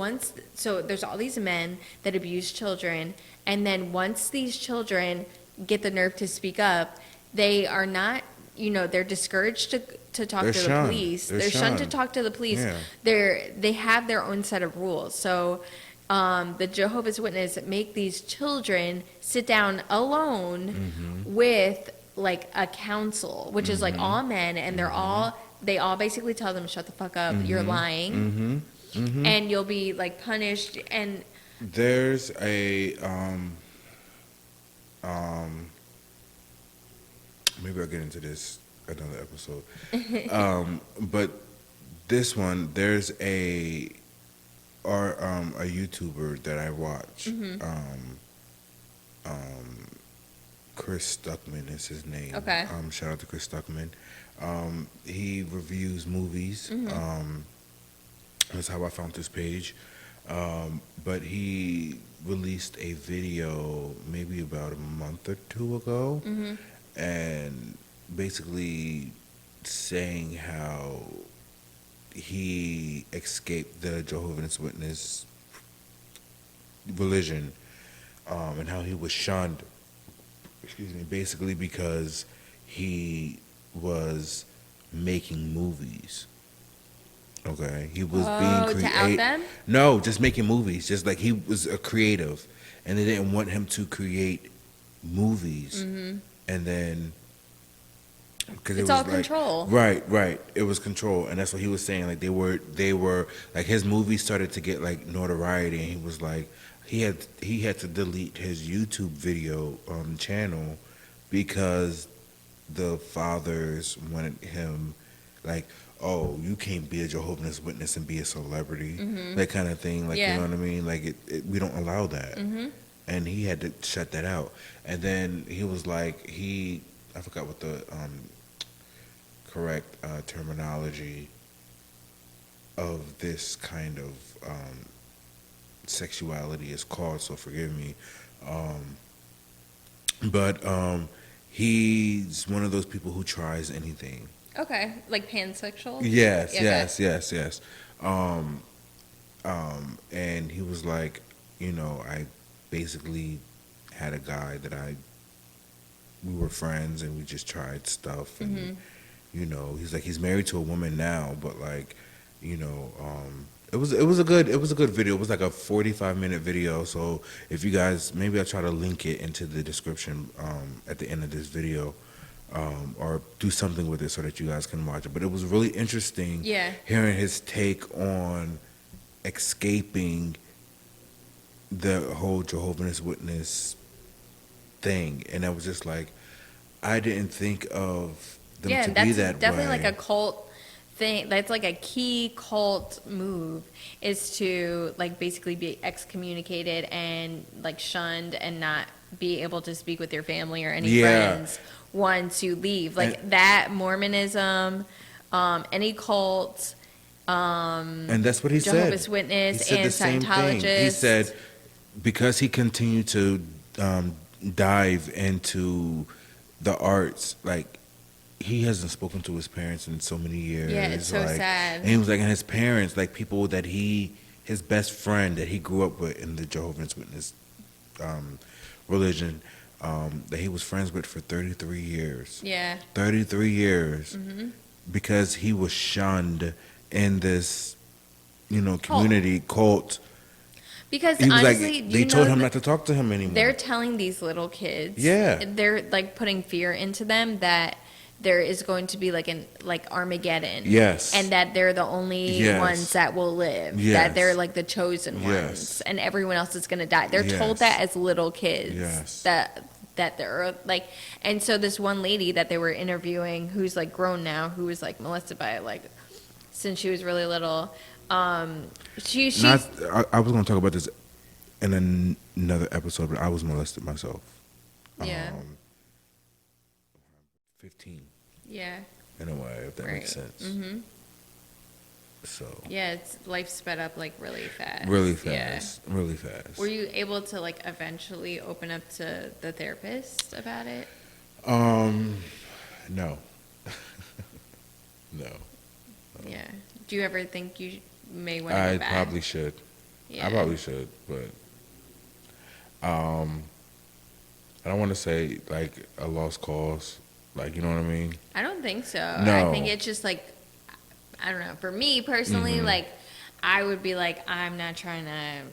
[SPEAKER 2] there's all these men that abuse children. And then once these children get the nerve to speak up, they are not, you know, they're discouraged to talk to the police. They're shunned to talk to the police. Yeah. They have their own set of rules. So the Jehovah's Witness make these children sit down alone with like a council, which is like all men, and they all basically tell them, shut the fuck up, you're lying, and you'll be like punished. And
[SPEAKER 3] there's a maybe I'll get into this another episode. But this one, there's a YouTuber that I watch. Chris Stuckman is his name.
[SPEAKER 2] Okay.
[SPEAKER 3] Shout out to Chris Stuckman. He reviews movies. That's how I found this page. But he released a video maybe about a month or two ago, and basically saying how he escaped the Jehovah's Witness religion, and how he was shunned, basically because he was making movies. Okay, he was being
[SPEAKER 2] to out them?
[SPEAKER 3] No, just making movies. Just like he was a creative, and they didn't want him to create movies. And then, because
[SPEAKER 2] it's all control.
[SPEAKER 3] Right. It was control, and that's what he was saying. Like they were like his movies started to get like notoriety, and he was like he had to delete his YouTube video channel because the fathers wanted him like, oh, you can't be a Jehovah's Witness and be a celebrity, that kind of thing. Like, you know what I mean? Like, we don't allow that. And he had to shut that out. And then he was like, I forgot what the correct terminology of this kind of sexuality is called, so forgive me. But he's one of those people who tries anything.
[SPEAKER 2] Okay, like pansexual?
[SPEAKER 3] Yes. And he was like, you know, basically had a guy that we were friends and we just tried stuff and you know, he's married to a woman now, but like, you know, it was a good video. It was like a 45-minute video. So if you guys, maybe I'll try to link it into the description at the end of this video, or do something with it so that you guys can watch it. But it was really interesting hearing his take on escaping the whole Jehovah's Witness thing, and I was just like, I didn't think of them to be that
[SPEAKER 2] that's definitely
[SPEAKER 3] way.
[SPEAKER 2] like a cult thing. That's like a key cult move, is to like basically be excommunicated and like shunned and not be able to speak with your family or any friends once you leave. Like and that Mormonism, any cult,
[SPEAKER 3] and that's what he said.
[SPEAKER 2] Jehovah's Witness,
[SPEAKER 3] he said
[SPEAKER 2] and
[SPEAKER 3] the same
[SPEAKER 2] Scientologists.
[SPEAKER 3] thing. He said because he continued to dive into the arts, like he hasn't spoken to his parents in so many years.
[SPEAKER 2] Yeah, it's so
[SPEAKER 3] like,
[SPEAKER 2] sad.
[SPEAKER 3] And he was like, and his parents, like people that his best friend that he grew up with in the Jehovah's Witness religion, that he was friends with for 33 years.
[SPEAKER 2] Yeah.
[SPEAKER 3] 33 years. Because he was shunned in this, you know, community cult.
[SPEAKER 2] Because
[SPEAKER 3] he was
[SPEAKER 2] honestly,
[SPEAKER 3] like, they told him not to talk to him anymore.
[SPEAKER 2] They're telling these little kids, they're like putting fear into them that there is going to be like Armageddon.
[SPEAKER 3] Yes.
[SPEAKER 2] And that they're the only ones that will live.
[SPEAKER 3] Yes.
[SPEAKER 2] That they're like the chosen ones, and everyone else is going to die. They're told that as little kids.
[SPEAKER 3] Yes.
[SPEAKER 2] That they're like, and so this one lady that they were interviewing, who's like grown now, who was like molested by it like since she was really little. I was going
[SPEAKER 3] to talk about this in another episode, but I was molested myself.
[SPEAKER 2] Yeah.
[SPEAKER 3] 15.
[SPEAKER 2] Yeah.
[SPEAKER 3] In a way, if that makes sense. So.
[SPEAKER 2] Yeah, life sped up like really fast.
[SPEAKER 3] Really fast. Yeah. Really fast.
[SPEAKER 2] Were you able to like eventually open up to the therapist about it?
[SPEAKER 3] No. No.
[SPEAKER 2] Yeah. Do you ever think you may want to go back?
[SPEAKER 3] I probably should. Yeah. I probably should, but I don't want to say like a lost cause. Like, you know what I mean? I
[SPEAKER 2] don't think so.
[SPEAKER 3] No.
[SPEAKER 2] I think it's just like, I don't know. For me personally, like, I would be like, I'm not trying to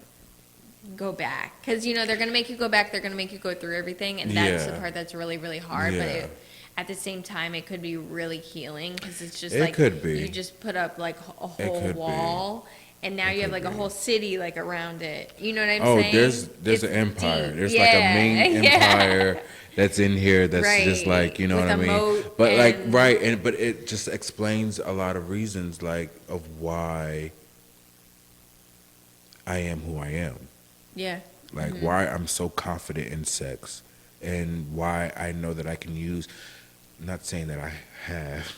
[SPEAKER 2] go back. Because, you know, they're going to make you go back. They're going to make you go through everything. And that's the part that's really, really hard.
[SPEAKER 3] Yeah.
[SPEAKER 2] But at the same time, it could be really healing. Because it's just you just put up like a whole wall. And now you have like a whole city like around it. You know what I'm saying?
[SPEAKER 3] Oh, there's an empire. Deep. There's like a main empire that's in here that's just like, you know what I mean? But like, but it just explains a lot of reasons like of why I am who I am.
[SPEAKER 2] Yeah.
[SPEAKER 3] Like why I'm so confident in sex and why I know that I can use, not saying that I have,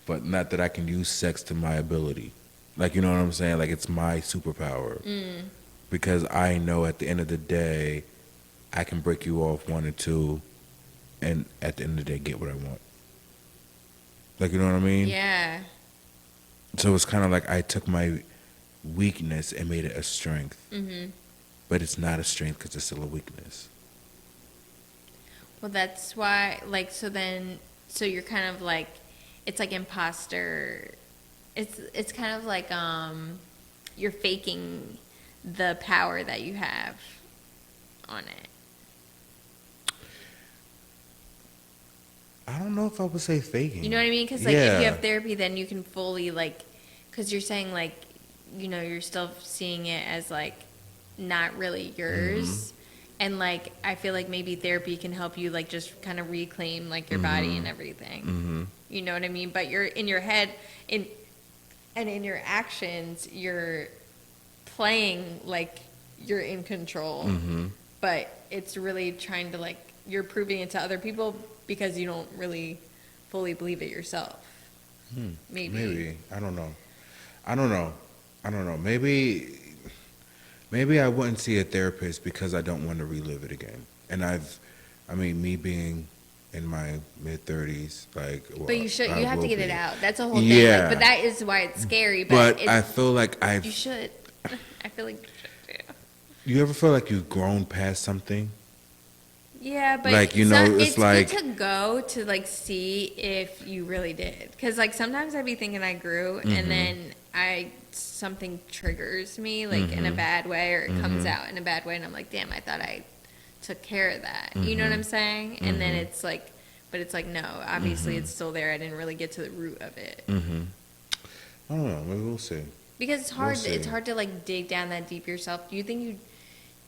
[SPEAKER 3] but not that I can use sex to my ability. Like, you know what I'm saying? Like, it's my superpower. Because I know at the end of the day, I can break you off 1 or 2, and at the end of the day, get what I want. Like, you know what I mean?
[SPEAKER 2] Yeah.
[SPEAKER 3] So it's kind of like I took my weakness and made it a strength. But it's not a strength because it's still a weakness.
[SPEAKER 2] Well, that's why, like, so you're kind of like, it's like imposter. It's kind of like you're faking the power that you have on it.
[SPEAKER 3] I don't know if I would say faking.
[SPEAKER 2] You know what I mean? Because like if you have therapy, then you can fully like, because you're saying like, you know, you're still seeing it as like not really yours. And like I feel like maybe therapy can help you like just kind of reclaim like your body and everything. You know what I mean? But you're in your head and in your actions, you're playing like you're in control, but it's really trying to like, you're proving it to other people because you don't really fully believe it yourself. Maybe. I don't know.
[SPEAKER 3] Maybe I wouldn't see a therapist because I don't want to relive it again. And me being in my mid-30s, like,
[SPEAKER 2] but you have to get it out. That's a whole thing. Like, but that is why it's scary. But
[SPEAKER 3] I feel like
[SPEAKER 2] you should. I feel like you should too.
[SPEAKER 3] You ever feel like you've grown past something?
[SPEAKER 2] Yeah, but
[SPEAKER 3] Like, you know, it's like-
[SPEAKER 2] good to go to like see if you really did, because like sometimes I'd be thinking I grew, and then something triggers me like in a bad way, or it comes out in a bad way, and I'm like, damn, I thought I took care of that. You know what I'm saying? And then it's like, but it's like, no, obviously it's still there. I didn't really get to the root of it.
[SPEAKER 3] I don't know. Maybe we'll see.
[SPEAKER 2] Because it's hard.
[SPEAKER 3] see.
[SPEAKER 2] It's hard to like dig down that deep yourself. Do you think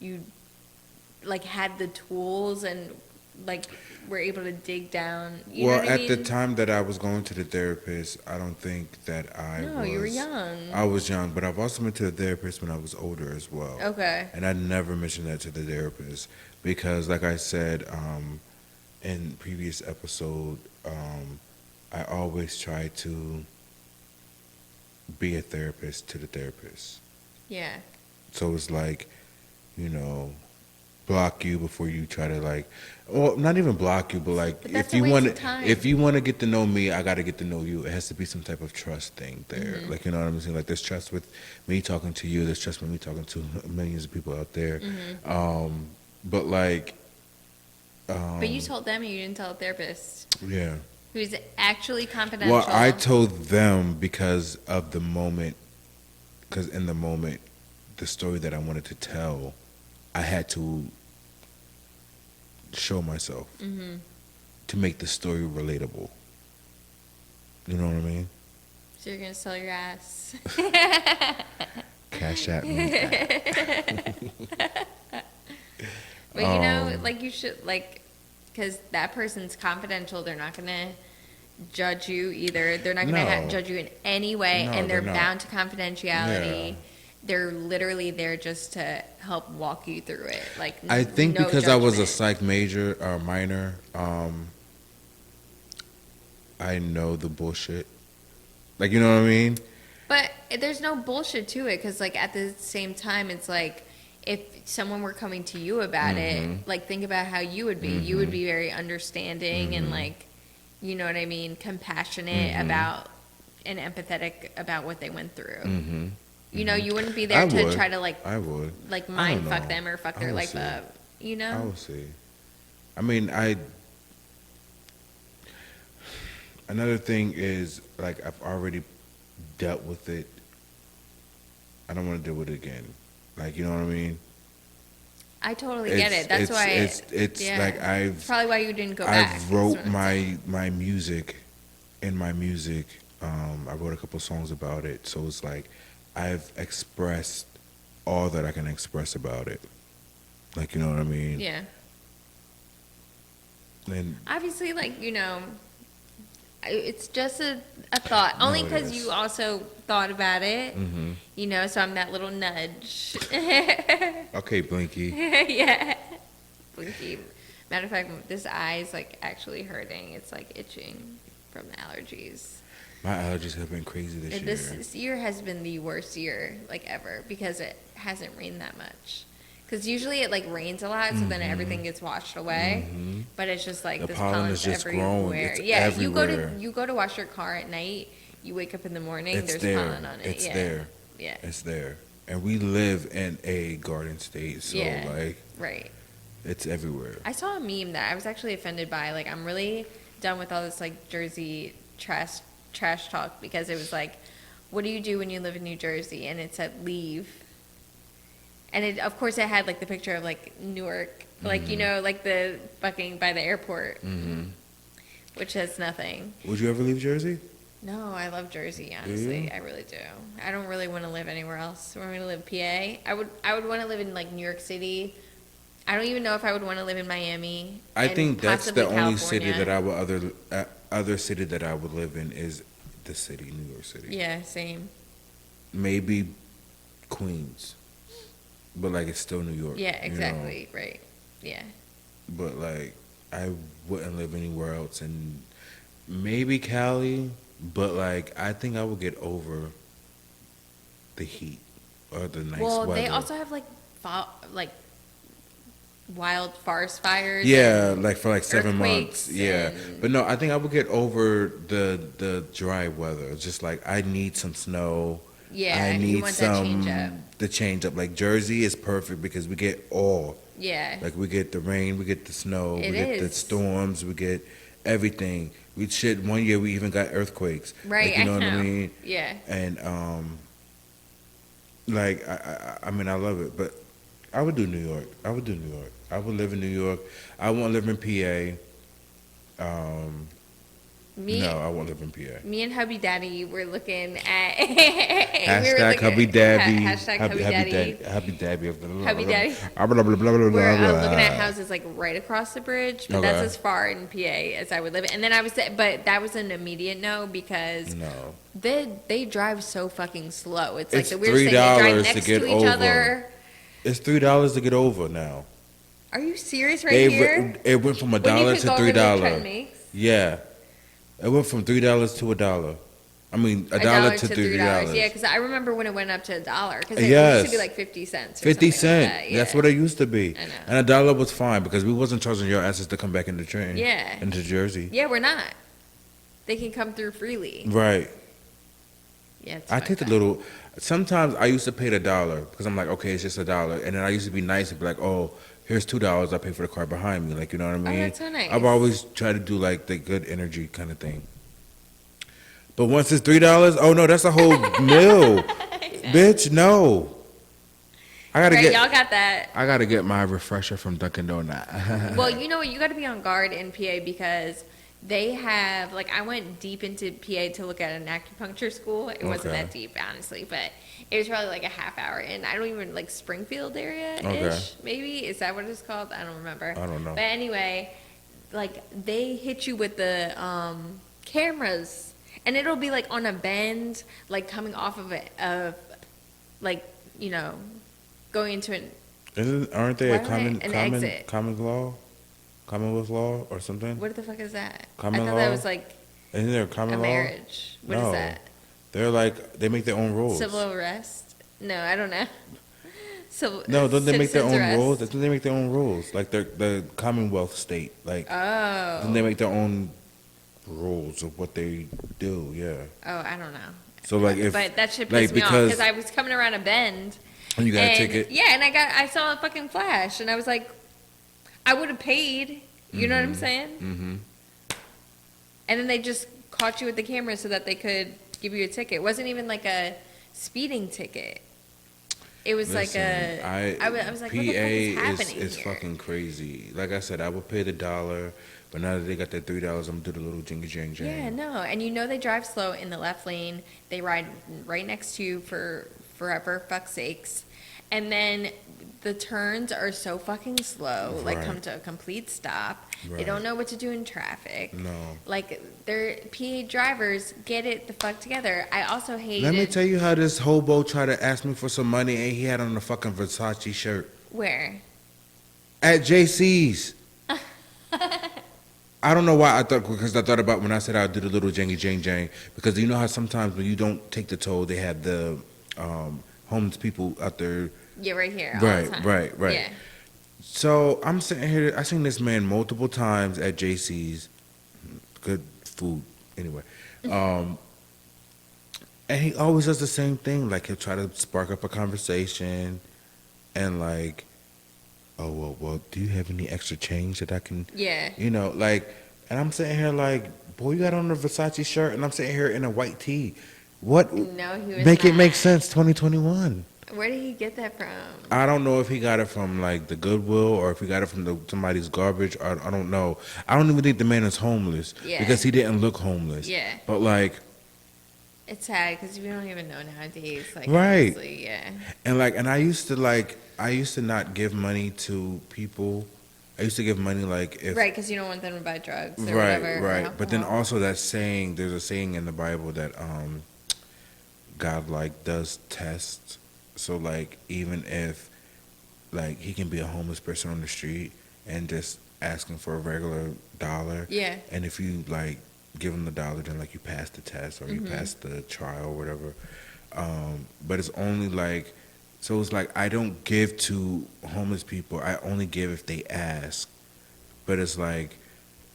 [SPEAKER 2] you like had the tools and like were able to dig down? You know
[SPEAKER 3] Well,
[SPEAKER 2] what I
[SPEAKER 3] at the
[SPEAKER 2] mean?
[SPEAKER 3] time that I was going to the therapist, I don't think that I
[SPEAKER 2] No,
[SPEAKER 3] was.
[SPEAKER 2] you were young.
[SPEAKER 3] I was young, but I've also been to the therapist when I was older as well.
[SPEAKER 2] Okay.
[SPEAKER 3] And I never mentioned that to the therapist because, like I said in previous episode, I always try to be a therapist to the therapist.
[SPEAKER 2] Yeah.
[SPEAKER 3] So it's like, you know, block you before you try to like, well, not even block you, but like
[SPEAKER 2] But that's
[SPEAKER 3] if you
[SPEAKER 2] a waste
[SPEAKER 3] want
[SPEAKER 2] of time.
[SPEAKER 3] if you want to get to know me, I got to get to know you. It has to be some type of trust thing there. Like, you know what I'm saying? Like there's trust with me talking to you. There's trust with me talking to millions of people out there. But like,
[SPEAKER 2] But you told them, and you didn't tell a therapist
[SPEAKER 3] yeah.
[SPEAKER 2] who's actually confidential.
[SPEAKER 3] Well, I told them because of the moment, because in the moment, the story that I wanted to tell, I had to show myself to make the story relatable. You know what I mean?
[SPEAKER 2] So you're gonna sell your ass.
[SPEAKER 3] Cash at me.
[SPEAKER 2] But you know, like you should, like, because that person's confidential. They're not gonna judge you either. They're not gonna
[SPEAKER 3] No.
[SPEAKER 2] judge you in any way,
[SPEAKER 3] No,
[SPEAKER 2] and they're
[SPEAKER 3] they're not.
[SPEAKER 2] bound to confidentiality.
[SPEAKER 3] Yeah.
[SPEAKER 2] They're literally there just to help walk you through it. Like,
[SPEAKER 3] I think
[SPEAKER 2] no
[SPEAKER 3] because I was a
[SPEAKER 2] judgment.
[SPEAKER 3] psych major or minor, I know the bullshit. Like, you know what I mean?
[SPEAKER 2] But there's no bullshit to it, because like at the same time, it's like if someone were coming to you about it, like think about how you would be. You would be very understanding and like, you know what I mean, compassionate about and empathetic about what they went through. You know, you wouldn't be there
[SPEAKER 3] I
[SPEAKER 2] to
[SPEAKER 3] would.
[SPEAKER 2] try to like
[SPEAKER 3] I would.
[SPEAKER 2] mind fuck
[SPEAKER 3] know.
[SPEAKER 2] them or fuck
[SPEAKER 3] I
[SPEAKER 2] their
[SPEAKER 3] would
[SPEAKER 2] life
[SPEAKER 3] see.
[SPEAKER 2] up. You
[SPEAKER 3] I
[SPEAKER 2] know?
[SPEAKER 3] will see. I mean, another thing is, like, I've already dealt with it. I don't want to deal with it again. Like, you know what I mean?
[SPEAKER 2] I totally get it. That's why
[SPEAKER 3] it's
[SPEAKER 2] yeah.
[SPEAKER 3] like
[SPEAKER 2] It's probably why you didn't go back.
[SPEAKER 3] I've
[SPEAKER 2] is
[SPEAKER 3] wrote
[SPEAKER 2] what I'm saying.
[SPEAKER 3] my music. In my music, I wrote a couple songs about it. So it's like I've expressed all that I can express about it. Like, you know what I mean?
[SPEAKER 2] Yeah.
[SPEAKER 3] And
[SPEAKER 2] Obviously, like, you know, it's just a thought.
[SPEAKER 3] No,
[SPEAKER 2] Only
[SPEAKER 3] it
[SPEAKER 2] because
[SPEAKER 3] is.
[SPEAKER 2] you also thought about it. You know, so I'm that little nudge.
[SPEAKER 3] okay, Blinky.
[SPEAKER 2] Yeah. Blinky. Matter of fact, this eye is like actually hurting. It's like itching from the allergies.
[SPEAKER 3] My allergies have been crazy this year.
[SPEAKER 2] This year has been the worst year like ever because it hasn't rained that much. Because usually it like rains a lot, so then everything gets washed away. But it's just like
[SPEAKER 3] The
[SPEAKER 2] this
[SPEAKER 3] pollen
[SPEAKER 2] pollen's
[SPEAKER 3] is just
[SPEAKER 2] everywhere.
[SPEAKER 3] growing. It's
[SPEAKER 2] yeah,
[SPEAKER 3] everywhere.
[SPEAKER 2] you go to wash your car at night. You wake up in the morning.
[SPEAKER 3] It's
[SPEAKER 2] there's
[SPEAKER 3] there.
[SPEAKER 2] pollen on it.
[SPEAKER 3] It's
[SPEAKER 2] yeah.
[SPEAKER 3] there.
[SPEAKER 2] Yeah.
[SPEAKER 3] It's there. And we live in a garden state, so
[SPEAKER 2] Yeah.
[SPEAKER 3] like
[SPEAKER 2] Right.
[SPEAKER 3] it's everywhere.
[SPEAKER 2] I saw a meme that I was actually offended by. Like, I'm really done with all this like Jersey trash talk, because it was like, what do you do when you live in New Jersey? And it said leave. And it, of course, it had like the picture of like Newark, like you know, like the fucking by the airport, which has nothing.
[SPEAKER 3] Would you ever leave Jersey?
[SPEAKER 2] No, I love Jersey. Honestly,
[SPEAKER 3] you?
[SPEAKER 2] I really do. I don't really want to live anywhere else. I want to live PA. I would want to live in like New York City. I don't even know if I would want to live in Miami.
[SPEAKER 3] I
[SPEAKER 2] and
[SPEAKER 3] think that's the
[SPEAKER 2] possibly
[SPEAKER 3] only city
[SPEAKER 2] California.
[SPEAKER 3] that I would other city that I would live in is the city, New York City.
[SPEAKER 2] Yeah, same.
[SPEAKER 3] Maybe Queens, but like it's still New York.
[SPEAKER 2] Yeah,
[SPEAKER 3] you know?
[SPEAKER 2] exactly. Right. Yeah.
[SPEAKER 3] But like I wouldn't live anywhere else, and maybe Cali. But like I think I would get over the heat or the nice
[SPEAKER 2] Well,
[SPEAKER 3] weather.
[SPEAKER 2] they also have like wild forest fires.
[SPEAKER 3] Yeah,
[SPEAKER 2] and
[SPEAKER 3] like for like 7 months.
[SPEAKER 2] earthquakes
[SPEAKER 3] Yeah,
[SPEAKER 2] and-
[SPEAKER 3] but no, I think I would get over the dry weather. Just like I need some snow.
[SPEAKER 2] Yeah,
[SPEAKER 3] I
[SPEAKER 2] you
[SPEAKER 3] need
[SPEAKER 2] want that change up.
[SPEAKER 3] the change up. Like Jersey is perfect because we get all.
[SPEAKER 2] Yeah.
[SPEAKER 3] Like we get the rain, we get the snow,
[SPEAKER 2] It
[SPEAKER 3] we get the
[SPEAKER 2] is.
[SPEAKER 3] storms, we get everything. We shit. One year we even got earthquakes.
[SPEAKER 2] Right.
[SPEAKER 3] Like, you know
[SPEAKER 2] I
[SPEAKER 3] what
[SPEAKER 2] know.
[SPEAKER 3] I mean?
[SPEAKER 2] Yeah.
[SPEAKER 3] And like I mean I love it, but I would do New York. I would do New York. I would live in New York. I won't live in PA. No, I won't live in PA.
[SPEAKER 2] Me and Hubby Daddy were looking at
[SPEAKER 3] Hashtag Hubby Daddy.
[SPEAKER 2] Hashtag Hubby Daddy.
[SPEAKER 3] Hubby Daddy.
[SPEAKER 2] Hubby Daddy.
[SPEAKER 3] Blah, blah, blah, blah, blah,
[SPEAKER 2] We're
[SPEAKER 3] blah.
[SPEAKER 2] looking at houses like right across the bridge, but that's
[SPEAKER 3] Okay.
[SPEAKER 2] as far in PA as I would live. And then I was, but that was an immediate no because
[SPEAKER 3] No.
[SPEAKER 2] they drive so fucking slow. It's like
[SPEAKER 3] It's
[SPEAKER 2] the weirdest thing. They drive
[SPEAKER 3] $3
[SPEAKER 2] next
[SPEAKER 3] to get
[SPEAKER 2] to each
[SPEAKER 3] over.
[SPEAKER 2] other.
[SPEAKER 3] It's $3 to get over now.
[SPEAKER 2] Are you serious right here?
[SPEAKER 3] It went from
[SPEAKER 2] When you
[SPEAKER 3] $1
[SPEAKER 2] could
[SPEAKER 3] to
[SPEAKER 2] go over to
[SPEAKER 3] $3.
[SPEAKER 2] Trent Makes?
[SPEAKER 3] Yeah, it went from $3 to $1. I mean, $1 to $3.
[SPEAKER 2] Yeah, because I remember when it went up to $1 because it
[SPEAKER 3] Yes.
[SPEAKER 2] used to be like 50 cents. Or
[SPEAKER 3] 50
[SPEAKER 2] something like
[SPEAKER 3] cent.
[SPEAKER 2] that. Yeah.
[SPEAKER 3] That's what it used to be.
[SPEAKER 2] I know.
[SPEAKER 3] And $1 was fine because we wasn't charging your asses to come back into Trenton.
[SPEAKER 2] Yeah.
[SPEAKER 3] Into Jersey.
[SPEAKER 2] Yeah, we're not. They can come through freely.
[SPEAKER 3] Right.
[SPEAKER 2] Yeah, it's
[SPEAKER 3] I
[SPEAKER 2] fucked
[SPEAKER 3] take the
[SPEAKER 2] up.
[SPEAKER 3] little. Sometimes I used to pay the $1 because I'm like, okay, it's just $1, and then I used to be nice and be like, oh, here's $2. I pay for the car behind me, like you know what I mean?
[SPEAKER 2] that's so nice.
[SPEAKER 3] I've always tried to do like the good energy kind of thing. But once it's $3, oh no, that's a whole meal, bitch. No, I gotta
[SPEAKER 2] Right,
[SPEAKER 3] get.
[SPEAKER 2] y'all got that.
[SPEAKER 3] I gotta get my refresher from Dunkin' Donut.
[SPEAKER 2] Well, you know what? You got to be on guard in PA because they have, like, I went deep into PA to look at an acupuncture school. It wasn't
[SPEAKER 3] Okay.
[SPEAKER 2] that deep, honestly, but it was probably like a half hour in. I don't even, like, Springfield area-ish,
[SPEAKER 3] Okay.
[SPEAKER 2] maybe? Is that what it's called? I don't remember.
[SPEAKER 3] I don't know.
[SPEAKER 2] But anyway, like, they hit you with the cameras, and it'll be, like, on a bend, like, coming off of it, like, you know, going into an
[SPEAKER 3] Aren't they
[SPEAKER 2] Why
[SPEAKER 3] a
[SPEAKER 2] don't they- an exit.
[SPEAKER 3] common law, Commonwealth law or something?
[SPEAKER 2] What the fuck is that?
[SPEAKER 3] Common
[SPEAKER 2] I thought
[SPEAKER 3] law?
[SPEAKER 2] that was like
[SPEAKER 3] Isn't there a
[SPEAKER 2] a
[SPEAKER 3] common law?
[SPEAKER 2] marriage. What is
[SPEAKER 3] No.
[SPEAKER 2] that?
[SPEAKER 3] They're like they make their own rules.
[SPEAKER 2] Civil arrest? No, I don't know. Civil.
[SPEAKER 3] No, don't they make their own
[SPEAKER 2] citizen's
[SPEAKER 3] rules?
[SPEAKER 2] arrest?
[SPEAKER 3] Don't they make their own rules? Like the Commonwealth state, like
[SPEAKER 2] Oh.
[SPEAKER 3] don't they make their own rules of what they do? Yeah.
[SPEAKER 2] Oh, I don't know.
[SPEAKER 3] So like if
[SPEAKER 2] But that shit
[SPEAKER 3] like
[SPEAKER 2] pissed me off
[SPEAKER 3] because
[SPEAKER 2] because I was coming around a bend.
[SPEAKER 3] and you got a
[SPEAKER 2] and,
[SPEAKER 3] ticket.
[SPEAKER 2] Yeah, and I saw a fucking flash, and I was like, I would have paid. You know what I'm saying?
[SPEAKER 3] Mm-hmm.
[SPEAKER 2] And then they just caught you with the camera so that they could give you a ticket. It wasn't even like a speeding ticket. It was like a. I was like,
[SPEAKER 3] PA
[SPEAKER 2] what the fuck is happening
[SPEAKER 3] is
[SPEAKER 2] here?
[SPEAKER 3] fucking crazy. Like I said, I would pay the $1, but now that they got that $3, I'm gonna do the little jingy jang jang.
[SPEAKER 2] Yeah, no, and you know they drive slow in the left lane. They ride right next to you for forever, fuck's sakes. And then the turns are so fucking slow, like
[SPEAKER 3] Right.
[SPEAKER 2] come to a complete stop. They
[SPEAKER 3] Right.
[SPEAKER 2] don't know what to do in traffic.
[SPEAKER 3] No.
[SPEAKER 2] Like their PA drivers get it the fuck together. I also hate
[SPEAKER 3] Let me tell you how this hobo tried to ask me for some money and he had on a fucking Versace shirt
[SPEAKER 2] where.
[SPEAKER 3] at JC's. I don't know why I thought because I thought about when I said I'd do the little jangy jang jang because you know how sometimes when you don't take the toll they have the homeless people out there.
[SPEAKER 2] Yeah, right here. All the time.
[SPEAKER 3] Right.
[SPEAKER 2] Yeah.
[SPEAKER 3] So I'm sitting here. I seen this man multiple times at JC's. Good food, anyway. And he always does the same thing. Like he'll try to spark up a conversation, and like, oh well, do you have any extra change that I can?
[SPEAKER 2] Yeah.
[SPEAKER 3] You know, like, and I'm sitting here like, boy, you got on a Versace shirt, and I'm sitting here in a white tee. What?
[SPEAKER 2] No, he was
[SPEAKER 3] Make it
[SPEAKER 2] not.
[SPEAKER 3] make sense. 2021.
[SPEAKER 2] Where did he get that from?
[SPEAKER 3] I don't know if he got it from like the Goodwill or if he got it from somebody's garbage. I don't know. I don't even think the man is homeless
[SPEAKER 2] Yeah.
[SPEAKER 3] because he didn't look homeless.
[SPEAKER 2] Yeah.
[SPEAKER 3] But like,
[SPEAKER 2] It's sad because we don't even know nowadays. Like,
[SPEAKER 3] Right.
[SPEAKER 2] honestly, yeah.
[SPEAKER 3] and I used to not give money to people. I used to give money like if
[SPEAKER 2] Right, because you don't want them to buy drugs or
[SPEAKER 3] right,
[SPEAKER 2] whatever. or
[SPEAKER 3] right. But then
[SPEAKER 2] alcohol.
[SPEAKER 3] also that saying, there's a saying in the Bible that God like does tests. So like even if like he can be a homeless person on the street and just asking for a regular $1.
[SPEAKER 2] Yeah.
[SPEAKER 3] And if you like give him the $1, then like you pass the test or you pass the trial or whatever. But it's only like, so it's like I don't give to homeless people. I only give if they ask. But it's like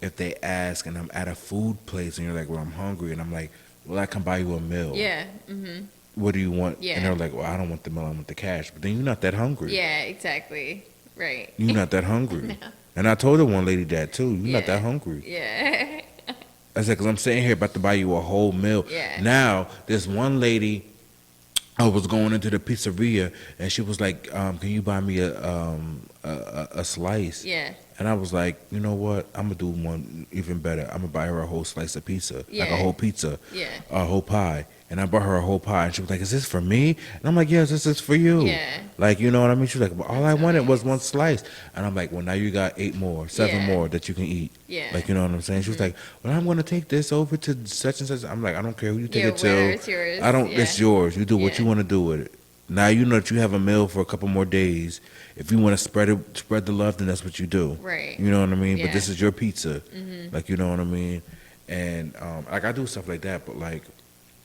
[SPEAKER 3] if they ask and I'm at a food place and you're like, well, I'm hungry, and I'm like, well, I can buy you a meal.
[SPEAKER 2] Yeah. Mm-hmm.
[SPEAKER 3] what do you want?
[SPEAKER 2] Yeah.
[SPEAKER 3] And they're like, well, I don't want the meal, I want the cash. But then you're not that hungry.
[SPEAKER 2] Yeah, exactly. Right.
[SPEAKER 3] You're not that hungry.
[SPEAKER 2] No.
[SPEAKER 3] And I told the one lady that too. You're not
[SPEAKER 2] Yeah.
[SPEAKER 3] that hungry.
[SPEAKER 2] Yeah.
[SPEAKER 3] I said, because I'm sitting here about to buy you a whole meal.
[SPEAKER 2] Yeah.
[SPEAKER 3] Now, this one lady, I was going into the pizzeria, and she was like, can you buy me a slice?
[SPEAKER 2] Yeah.
[SPEAKER 3] And I was like, you know what? I'm going to do one even better. I'm going to buy her a whole slice of pizza, like
[SPEAKER 2] Yeah.
[SPEAKER 3] a whole pizza,
[SPEAKER 2] Yeah.
[SPEAKER 3] a whole pie. And I bought her a whole pie, and she was like, is this for me? And I'm like, yes, this is for you.
[SPEAKER 2] Yeah.
[SPEAKER 3] Like, you know what I mean? She was like, well, all
[SPEAKER 2] That's
[SPEAKER 3] I wanted
[SPEAKER 2] nice.
[SPEAKER 3] was one slice. And I'm like, well, now you got 8 more, 7
[SPEAKER 2] Yeah.
[SPEAKER 3] more that you can eat.
[SPEAKER 2] Yeah.
[SPEAKER 3] Like, you know what I'm saying? She was like, well, I'm going to take this over to such and such. I'm like, I don't care who you take
[SPEAKER 2] Yeah,
[SPEAKER 3] it to.
[SPEAKER 2] whether it's yours,
[SPEAKER 3] It's yours. You do what
[SPEAKER 2] Yeah.
[SPEAKER 3] you want to do with it. Now you know that you have a meal for a couple more days. If you want to spread the love, then that's what you do.
[SPEAKER 2] Right.
[SPEAKER 3] You know what I mean?
[SPEAKER 2] Yeah.
[SPEAKER 3] But this is your pizza. Like, you know what I mean? And like I do stuff like that, but like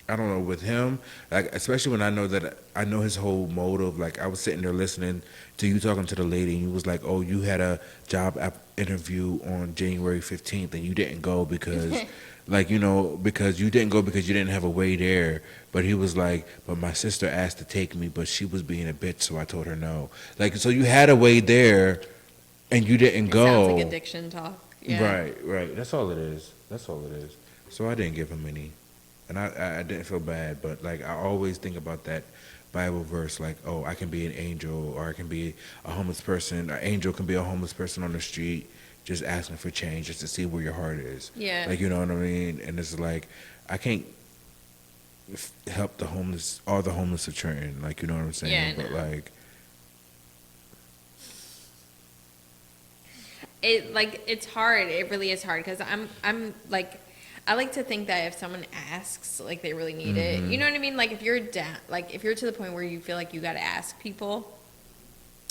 [SPEAKER 3] I don't know with him, like especially when I know that I know his whole motive. Like I was sitting there listening to you talking to the lady, and you was like, "Oh, you had a job interview on January 15th, and you didn't go because." Like, you know, because you didn't go because you didn't have a way there. But he was like, but my sister asked to take me, but she was being a bitch, so I told her no. Like, so you had a way there, and you didn't
[SPEAKER 2] It
[SPEAKER 3] go.
[SPEAKER 2] sounds like addiction talk. Yeah.
[SPEAKER 3] Right. That's all it is. So I didn't give him any. And I didn't feel bad, but like I always think about that Bible verse, like, oh, I can be an angel, or I can be a homeless person. An angel can be a homeless person on the street, just asking for change, just to see where your heart is.
[SPEAKER 2] Yeah.
[SPEAKER 3] Like, you know what I mean? And it's like, I can't help the homeless, all the homeless are Trenton. Like, you know what I'm saying?
[SPEAKER 2] Yeah, I
[SPEAKER 3] But
[SPEAKER 2] know.
[SPEAKER 3] like,
[SPEAKER 2] It's hard. It really is hard because I'm like, I like to think that if someone asks, like they really need it. You know what I mean? Like if you're down, like if you're to the point where you feel like you got to ask people,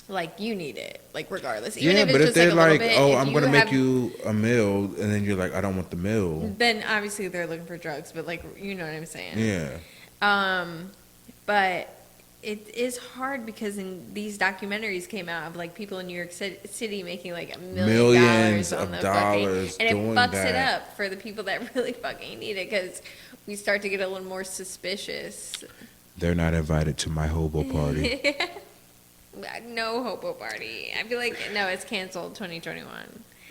[SPEAKER 2] like you need it, like regardless. Even
[SPEAKER 3] yeah,
[SPEAKER 2] if it's
[SPEAKER 3] but if
[SPEAKER 2] just
[SPEAKER 3] they're
[SPEAKER 2] like a
[SPEAKER 3] like,
[SPEAKER 2] little bit,
[SPEAKER 3] oh,
[SPEAKER 2] if
[SPEAKER 3] I'm
[SPEAKER 2] you
[SPEAKER 3] going to make
[SPEAKER 2] have-
[SPEAKER 3] you a meal, and then you're like, I don't want the meal.
[SPEAKER 2] then obviously they're looking for drugs. But like, you know what I'm saying?
[SPEAKER 3] Yeah.
[SPEAKER 2] But it is hard because in these documentaries came out of like people in New York City making like $1 million
[SPEAKER 3] Millions
[SPEAKER 2] on
[SPEAKER 3] of
[SPEAKER 2] the
[SPEAKER 3] dollars
[SPEAKER 2] fucking, and it
[SPEAKER 3] doing
[SPEAKER 2] fucks it
[SPEAKER 3] that.
[SPEAKER 2] up for the people that really fucking need it because we start to get a little more suspicious.
[SPEAKER 3] They're not invited to my hobo party.
[SPEAKER 2] No hobo party. I feel like no, it's canceled 2021.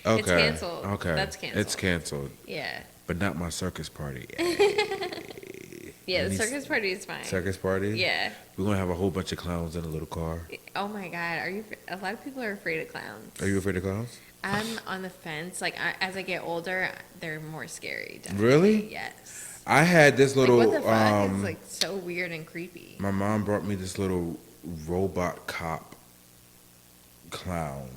[SPEAKER 3] Okay.
[SPEAKER 2] It's canceled.
[SPEAKER 3] Okay.
[SPEAKER 2] That's canceled.
[SPEAKER 3] It's canceled.
[SPEAKER 2] Yeah.
[SPEAKER 3] But not my circus party.
[SPEAKER 2] Yeah, the
[SPEAKER 3] Any
[SPEAKER 2] circus party is fine.
[SPEAKER 3] Circus party?
[SPEAKER 2] Yeah.
[SPEAKER 3] We're going to have a whole bunch of clowns in a little car.
[SPEAKER 2] Oh my god, are you? A lot of people are afraid of clowns.
[SPEAKER 3] Are you afraid of clowns?
[SPEAKER 2] I'm on the fence. Like as I get older, they're more scary. Definitely.
[SPEAKER 3] Really?
[SPEAKER 2] Yes.
[SPEAKER 3] I had this little,
[SPEAKER 2] Like what the fuck? It's like so weird and creepy.
[SPEAKER 3] my mom brought me this little robot cop clown.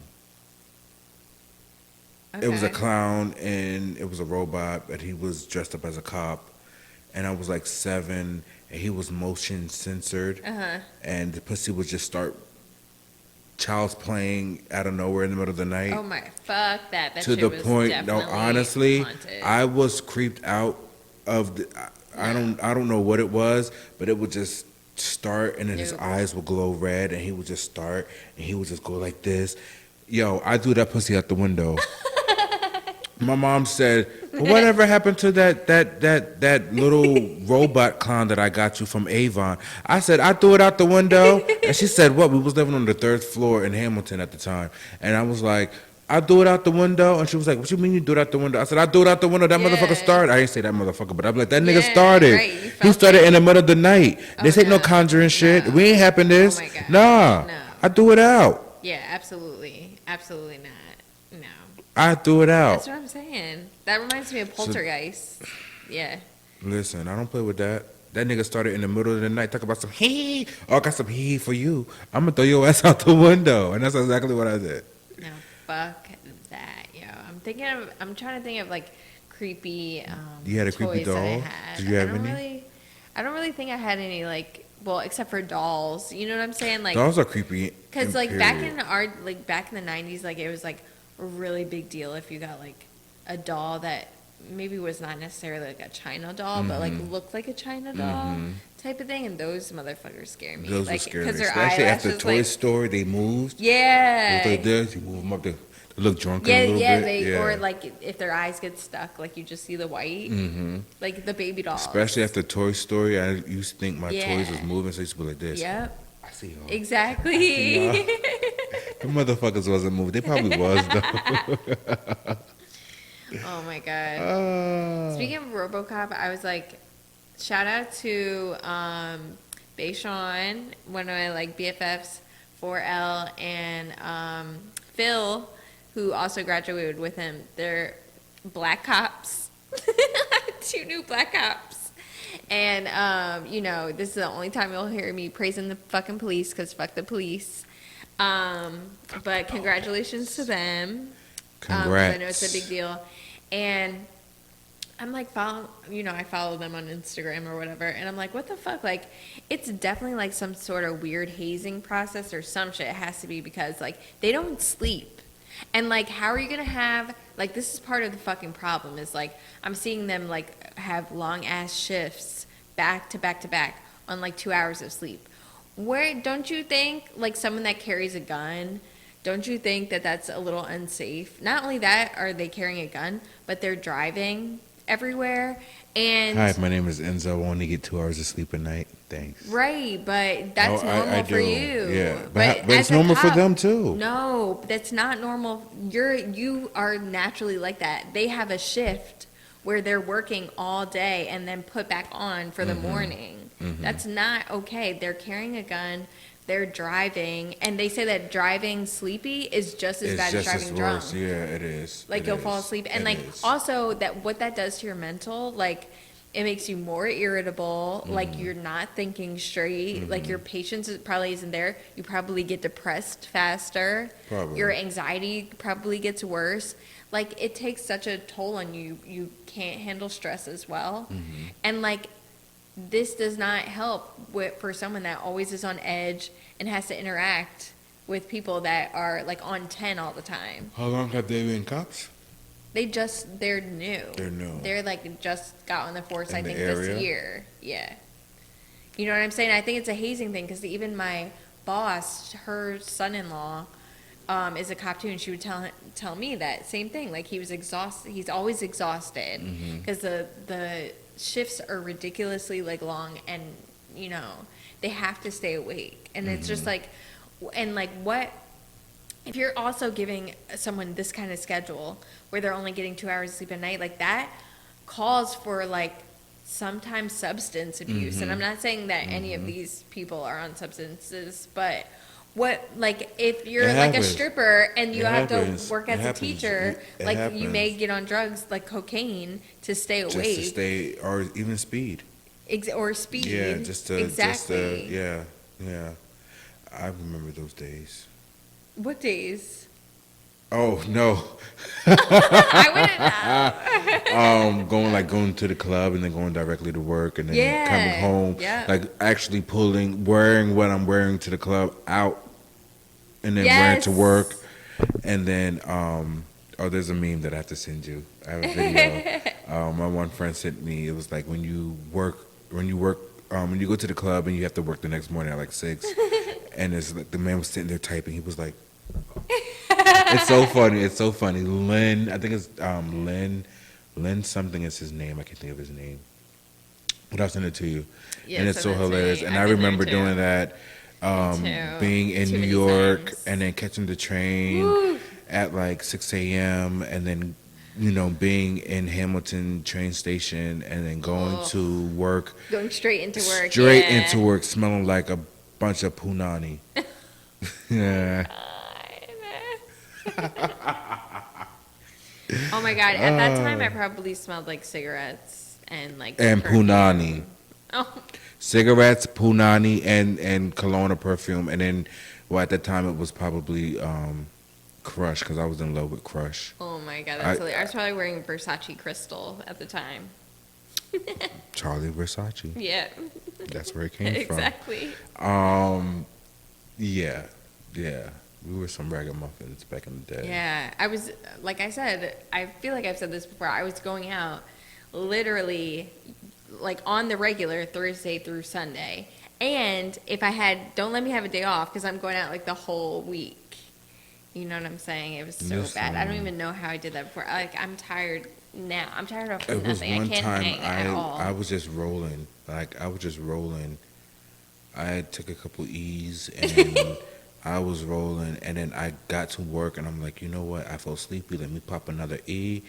[SPEAKER 3] It was a
[SPEAKER 2] Okay.
[SPEAKER 3] clown and it was a robot, but he was dressed up as a cop. And I was like 7, and he was motion censored. And the pussy would just start child's playing out of nowhere in the middle of the night.
[SPEAKER 2] Oh my, fuck that. That
[SPEAKER 3] To
[SPEAKER 2] shit
[SPEAKER 3] the
[SPEAKER 2] was
[SPEAKER 3] point, no,
[SPEAKER 2] definitely
[SPEAKER 3] honestly,
[SPEAKER 2] haunted.
[SPEAKER 3] I was creeped out of the. I don't know what it was, but it would just start, and then his
[SPEAKER 2] Nope.
[SPEAKER 3] eyes would glow red, and he would just start, and he would just go like this. Yo, I threw that pussy out the window. My mom said, well, whatever happened to that little robot clown that I got you from Avon? I said, I threw it out the window. And she said, what? We was living on the 3rd floor in Hamilton at the time. And I was like, I threw it out the window. And she was like, what you mean you threw it out the window? I said, I threw it out the window. That
[SPEAKER 2] Yeah.
[SPEAKER 3] motherfucker started. I didn't say that motherfucker, but I'm like, that nigga
[SPEAKER 2] Yeah,
[SPEAKER 3] started.
[SPEAKER 2] right, you
[SPEAKER 3] He
[SPEAKER 2] felt
[SPEAKER 3] started
[SPEAKER 2] it.
[SPEAKER 3] in the middle of the night. This ain't no
[SPEAKER 2] no.
[SPEAKER 3] conjuring shit.
[SPEAKER 2] No.
[SPEAKER 3] We ain't happen this.
[SPEAKER 2] Oh my God.
[SPEAKER 3] Nah.
[SPEAKER 2] No.
[SPEAKER 3] I threw it out.
[SPEAKER 2] Yeah, absolutely. Absolutely not. No.
[SPEAKER 3] I threw it out.
[SPEAKER 2] That's what I'm saying. That reminds me of Poltergeist. Yeah.
[SPEAKER 3] Listen, I don't play with that. That nigga started in the middle of the night talking about some hee. Oh, I got some hee for you. I'm gonna throw your ass out the window, and that's exactly what I did.
[SPEAKER 2] No, fuck that, yo. I'm trying to think of like creepy
[SPEAKER 3] You had a creepy
[SPEAKER 2] toys that I
[SPEAKER 3] doll?
[SPEAKER 2] had.
[SPEAKER 3] Did you have
[SPEAKER 2] I don't
[SPEAKER 3] any?
[SPEAKER 2] Really, I don't really think I had any like, well, except for dolls. You know what I'm saying? Like,
[SPEAKER 3] Dolls are creepy.
[SPEAKER 2] because like back
[SPEAKER 3] period.
[SPEAKER 2] back in the 90s, like it was like a really big deal if you got like a doll that maybe was not necessarily like a China doll, but like looked like a China doll type of thing, and those motherfuckers scare me.
[SPEAKER 3] Those
[SPEAKER 2] like,
[SPEAKER 3] were scary.
[SPEAKER 2] 'cause their
[SPEAKER 3] Especially after
[SPEAKER 2] eyelashes,
[SPEAKER 3] Toy
[SPEAKER 2] like,
[SPEAKER 3] Story, they moved.
[SPEAKER 2] yeah,
[SPEAKER 3] It was like this, you move them up there. look drunk
[SPEAKER 2] Yeah,
[SPEAKER 3] a little
[SPEAKER 2] yeah,
[SPEAKER 3] bit.
[SPEAKER 2] or like if their eyes get stuck, like you just see the white, like the baby dolls.
[SPEAKER 3] Especially after Toy Story, I used to think my toys was
[SPEAKER 2] Yeah.
[SPEAKER 3] moving, so I used to be like this.
[SPEAKER 2] Yep.
[SPEAKER 3] I see y'all.
[SPEAKER 2] Exactly.
[SPEAKER 3] The motherfuckers wasn't moving. They probably was though.
[SPEAKER 2] Oh my god. Speaking of RoboCop, I was like, shout out to Bayshawn, one of my like BFFs, 4L, and Phil, who also graduated with him. They're black cops. 2 new black cops. And, you know, this is the only time you'll hear me praising the fucking police, because fuck the police. But congratulations to them.
[SPEAKER 3] Congrats.
[SPEAKER 2] I know it's a big deal. And I'm like, I follow them on Instagram or whatever. And I'm like, what the fuck? Like, it's definitely like some sort of weird hazing process or some shit. It has to be, because like they don't sleep. And like, how are you going to have, like, this is part of the fucking problem is like, I'm seeing them like have long ass shifts back to back to back on like 2 hours of sleep. Where, don't you think like someone that carries a gun, don't you think that that's a little unsafe? Not only that, are they carrying a gun, but they're driving everywhere. And
[SPEAKER 3] Hi, my name is Enzo. I only get 2 hours of sleep a night. Thanks.
[SPEAKER 2] right, but that's
[SPEAKER 3] Oh,
[SPEAKER 2] normal
[SPEAKER 3] I
[SPEAKER 2] for
[SPEAKER 3] do.
[SPEAKER 2] you.
[SPEAKER 3] Yeah, but
[SPEAKER 2] as
[SPEAKER 3] it's
[SPEAKER 2] a
[SPEAKER 3] normal for
[SPEAKER 2] cop,
[SPEAKER 3] them too.
[SPEAKER 2] No, that's not normal. You are naturally like that. They have a shift where they're working all day and then put back on for the morning. That's not okay. They're carrying a gun. They're driving, and they say that driving sleepy is just as bad as driving drunk.
[SPEAKER 3] Yeah, it is.
[SPEAKER 2] Like, you'll fall asleep, and like also that what that does to your mental, like it makes you more irritable. Like, you're not thinking straight. Like, your patience probably isn't there. You probably get depressed faster.
[SPEAKER 3] Probably.
[SPEAKER 2] Your anxiety probably gets worse. Like, it takes such a toll on you. You can't handle stress as well, and like, this does not help for someone that always is on edge and has to interact with people that are like on 10 all the time.
[SPEAKER 3] How long have they been cops?
[SPEAKER 2] They're new.
[SPEAKER 3] They're new.
[SPEAKER 2] They're like just got on the force,
[SPEAKER 3] In
[SPEAKER 2] I
[SPEAKER 3] the
[SPEAKER 2] think,
[SPEAKER 3] area?
[SPEAKER 2] this year. Yeah. You know what I'm saying? I think it's a hazing thing, because even my boss, her son-in-law, is a cop too, and she would tell me that same thing. Like, he was exhausted. He's always exhausted because the shifts are ridiculously like long, and you know they have to stay awake, and it's just like, and like, what if you're also giving someone this kind of schedule where they're only getting 2 hours of sleep a night? Like, that calls for like sometimes substance abuse. And I'm not saying that any of these people are on substances, but what, like, if you're
[SPEAKER 3] It
[SPEAKER 2] like
[SPEAKER 3] happens.
[SPEAKER 2] a stripper and you
[SPEAKER 3] It
[SPEAKER 2] have
[SPEAKER 3] happens.
[SPEAKER 2] to work
[SPEAKER 3] It
[SPEAKER 2] as a
[SPEAKER 3] happens.
[SPEAKER 2] teacher,
[SPEAKER 3] It
[SPEAKER 2] like, you may
[SPEAKER 3] happens.
[SPEAKER 2] get on drugs like cocaine to stay
[SPEAKER 3] Just
[SPEAKER 2] awake.
[SPEAKER 3] to stay, or even speed.
[SPEAKER 2] Or speed.
[SPEAKER 3] Yeah, just to,
[SPEAKER 2] exactly.
[SPEAKER 3] yeah. I remember those days.
[SPEAKER 2] What days?
[SPEAKER 3] Oh no.
[SPEAKER 2] I wouldn't know.
[SPEAKER 3] Going to the club and then going directly to work and then
[SPEAKER 2] Yeah,
[SPEAKER 3] coming home.
[SPEAKER 2] yeah.
[SPEAKER 3] Like, actually wearing what I'm wearing to the club out and then wearing to
[SPEAKER 2] Yes.
[SPEAKER 3] work. And then there's a meme that I have to send you. I have a video. My one friend sent me. It was like, when you go to the club and you have to work the next morning at like 6, and it's like the man was sitting there typing. He was like, it's so funny. It's so funny. Lynn, I think it's Lynn something is his name. I can't think of his name. But I'll send it to you.
[SPEAKER 2] Yeah,
[SPEAKER 3] And it's so
[SPEAKER 2] send it to
[SPEAKER 3] hilarious.
[SPEAKER 2] me.
[SPEAKER 3] And
[SPEAKER 2] I've
[SPEAKER 3] I
[SPEAKER 2] been there
[SPEAKER 3] remember
[SPEAKER 2] too.
[SPEAKER 3] doing that,
[SPEAKER 2] too.
[SPEAKER 3] being in
[SPEAKER 2] Too
[SPEAKER 3] New
[SPEAKER 2] many
[SPEAKER 3] York
[SPEAKER 2] times.
[SPEAKER 3] and then catching the train
[SPEAKER 2] Woo.
[SPEAKER 3] at like 6 a.m. and then, being in Hamilton train station and then going to work.
[SPEAKER 2] Going straight into work.
[SPEAKER 3] Straight
[SPEAKER 2] yeah.
[SPEAKER 3] into work, smelling like a bunch of punani. Yeah.
[SPEAKER 2] Oh my god! At that time, I probably smelled like cigarettes and like
[SPEAKER 3] And
[SPEAKER 2] perfume.
[SPEAKER 3] punani.
[SPEAKER 2] Oh,
[SPEAKER 3] Cigarettes, punani, and cologne or perfume. And then, well, at that time, it was probably Crush, because I was in love with Crush.
[SPEAKER 2] oh my god! That's hilarious. I was probably wearing Versace Crystal at the time.
[SPEAKER 3] Charlie Versace.
[SPEAKER 2] Yeah.
[SPEAKER 3] That's where it came
[SPEAKER 2] Exactly.
[SPEAKER 3] from. Yeah. We were some ragamuffins back in the day.
[SPEAKER 2] Yeah, I was, like I said, I feel like I've said this before. I was going out literally like on the regular Thursday through Sunday. And if I had, don't let me have a day off because I'm going out like the whole week. You know what I'm saying? It was so bad. I don't even know how I did that before. Like, I'm tired now. I'm tired of
[SPEAKER 3] It was
[SPEAKER 2] nothing. I
[SPEAKER 3] one
[SPEAKER 2] can't
[SPEAKER 3] time
[SPEAKER 2] hang at all.
[SPEAKER 3] I was just rolling. Like, I was just rolling. I took a couple E's and I was rolling. And then I got to work and I'm like, you know what? I felt sleepy. Let me pop another E.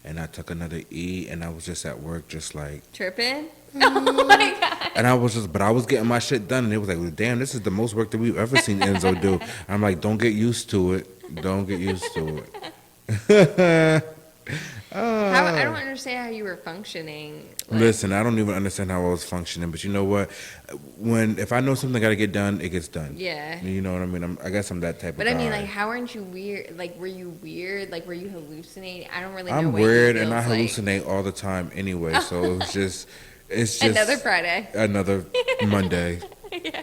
[SPEAKER 3] And I took another E and I was just at work just like.
[SPEAKER 2] Tripping? Oh my God.
[SPEAKER 3] And I was getting my shit done. And it was like, well, damn, this is the most work that we've ever seen Enzo do. I'm like, don't get used to it. Don't get used to it.
[SPEAKER 2] I don't understand how you were functioning. Like,
[SPEAKER 3] Listen, I don't even understand how I was functioning, but you know what? If I know something got to get done, it gets done.
[SPEAKER 2] yeah.
[SPEAKER 3] You know what I mean? I guess I'm that type
[SPEAKER 2] But
[SPEAKER 3] of
[SPEAKER 2] I
[SPEAKER 3] guy.
[SPEAKER 2] mean, like, how aren't you weird? Like, were you weird? Like, were you hallucinating? I don't really know
[SPEAKER 3] I'm
[SPEAKER 2] what
[SPEAKER 3] weird
[SPEAKER 2] you
[SPEAKER 3] and I
[SPEAKER 2] feels like.
[SPEAKER 3] hallucinate all the time anyway, so it's just
[SPEAKER 2] Another Friday.
[SPEAKER 3] another Monday
[SPEAKER 2] Yeah.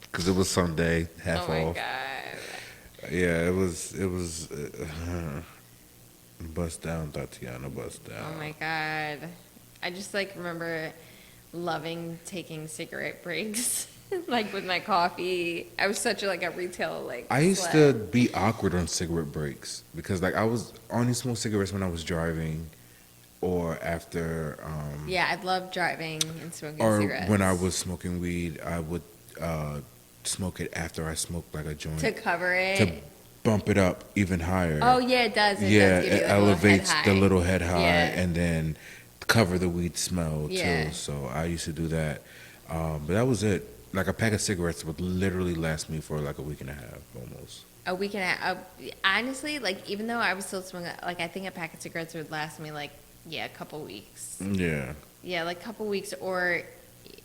[SPEAKER 3] because it was Sunday, half
[SPEAKER 2] Oh my
[SPEAKER 3] off.
[SPEAKER 2] God.
[SPEAKER 3] Yeah, it was bust down, Tatiana, bust down.
[SPEAKER 2] Oh my God. I just like remember loving taking cigarette breaks, like with my coffee. I was such a retail
[SPEAKER 3] I used
[SPEAKER 2] slut.
[SPEAKER 3] to be awkward on cigarette breaks because like I was only smoke cigarettes when I was driving or after
[SPEAKER 2] Yeah, I love driving and smoking
[SPEAKER 3] or
[SPEAKER 2] cigarettes.
[SPEAKER 3] when I was smoking weed, I would smoke it after I smoked like a joint
[SPEAKER 2] to cover it.
[SPEAKER 3] to bump it up even higher.
[SPEAKER 2] Oh yeah, it does. It
[SPEAKER 3] yeah,
[SPEAKER 2] does give you
[SPEAKER 3] it
[SPEAKER 2] like a little head
[SPEAKER 3] elevates
[SPEAKER 2] high.
[SPEAKER 3] the little head high
[SPEAKER 2] Yeah.
[SPEAKER 3] and then cover the weed smell
[SPEAKER 2] Yeah.
[SPEAKER 3] too. So I used to do that, but that was it. Like a pack of cigarettes would literally last me for like a week and a half almost.
[SPEAKER 2] A week and a half. Honestly, like even though I was still smoking, like I think a pack of cigarettes would last me like a couple weeks.
[SPEAKER 3] Yeah.
[SPEAKER 2] Yeah, like a couple weeks, or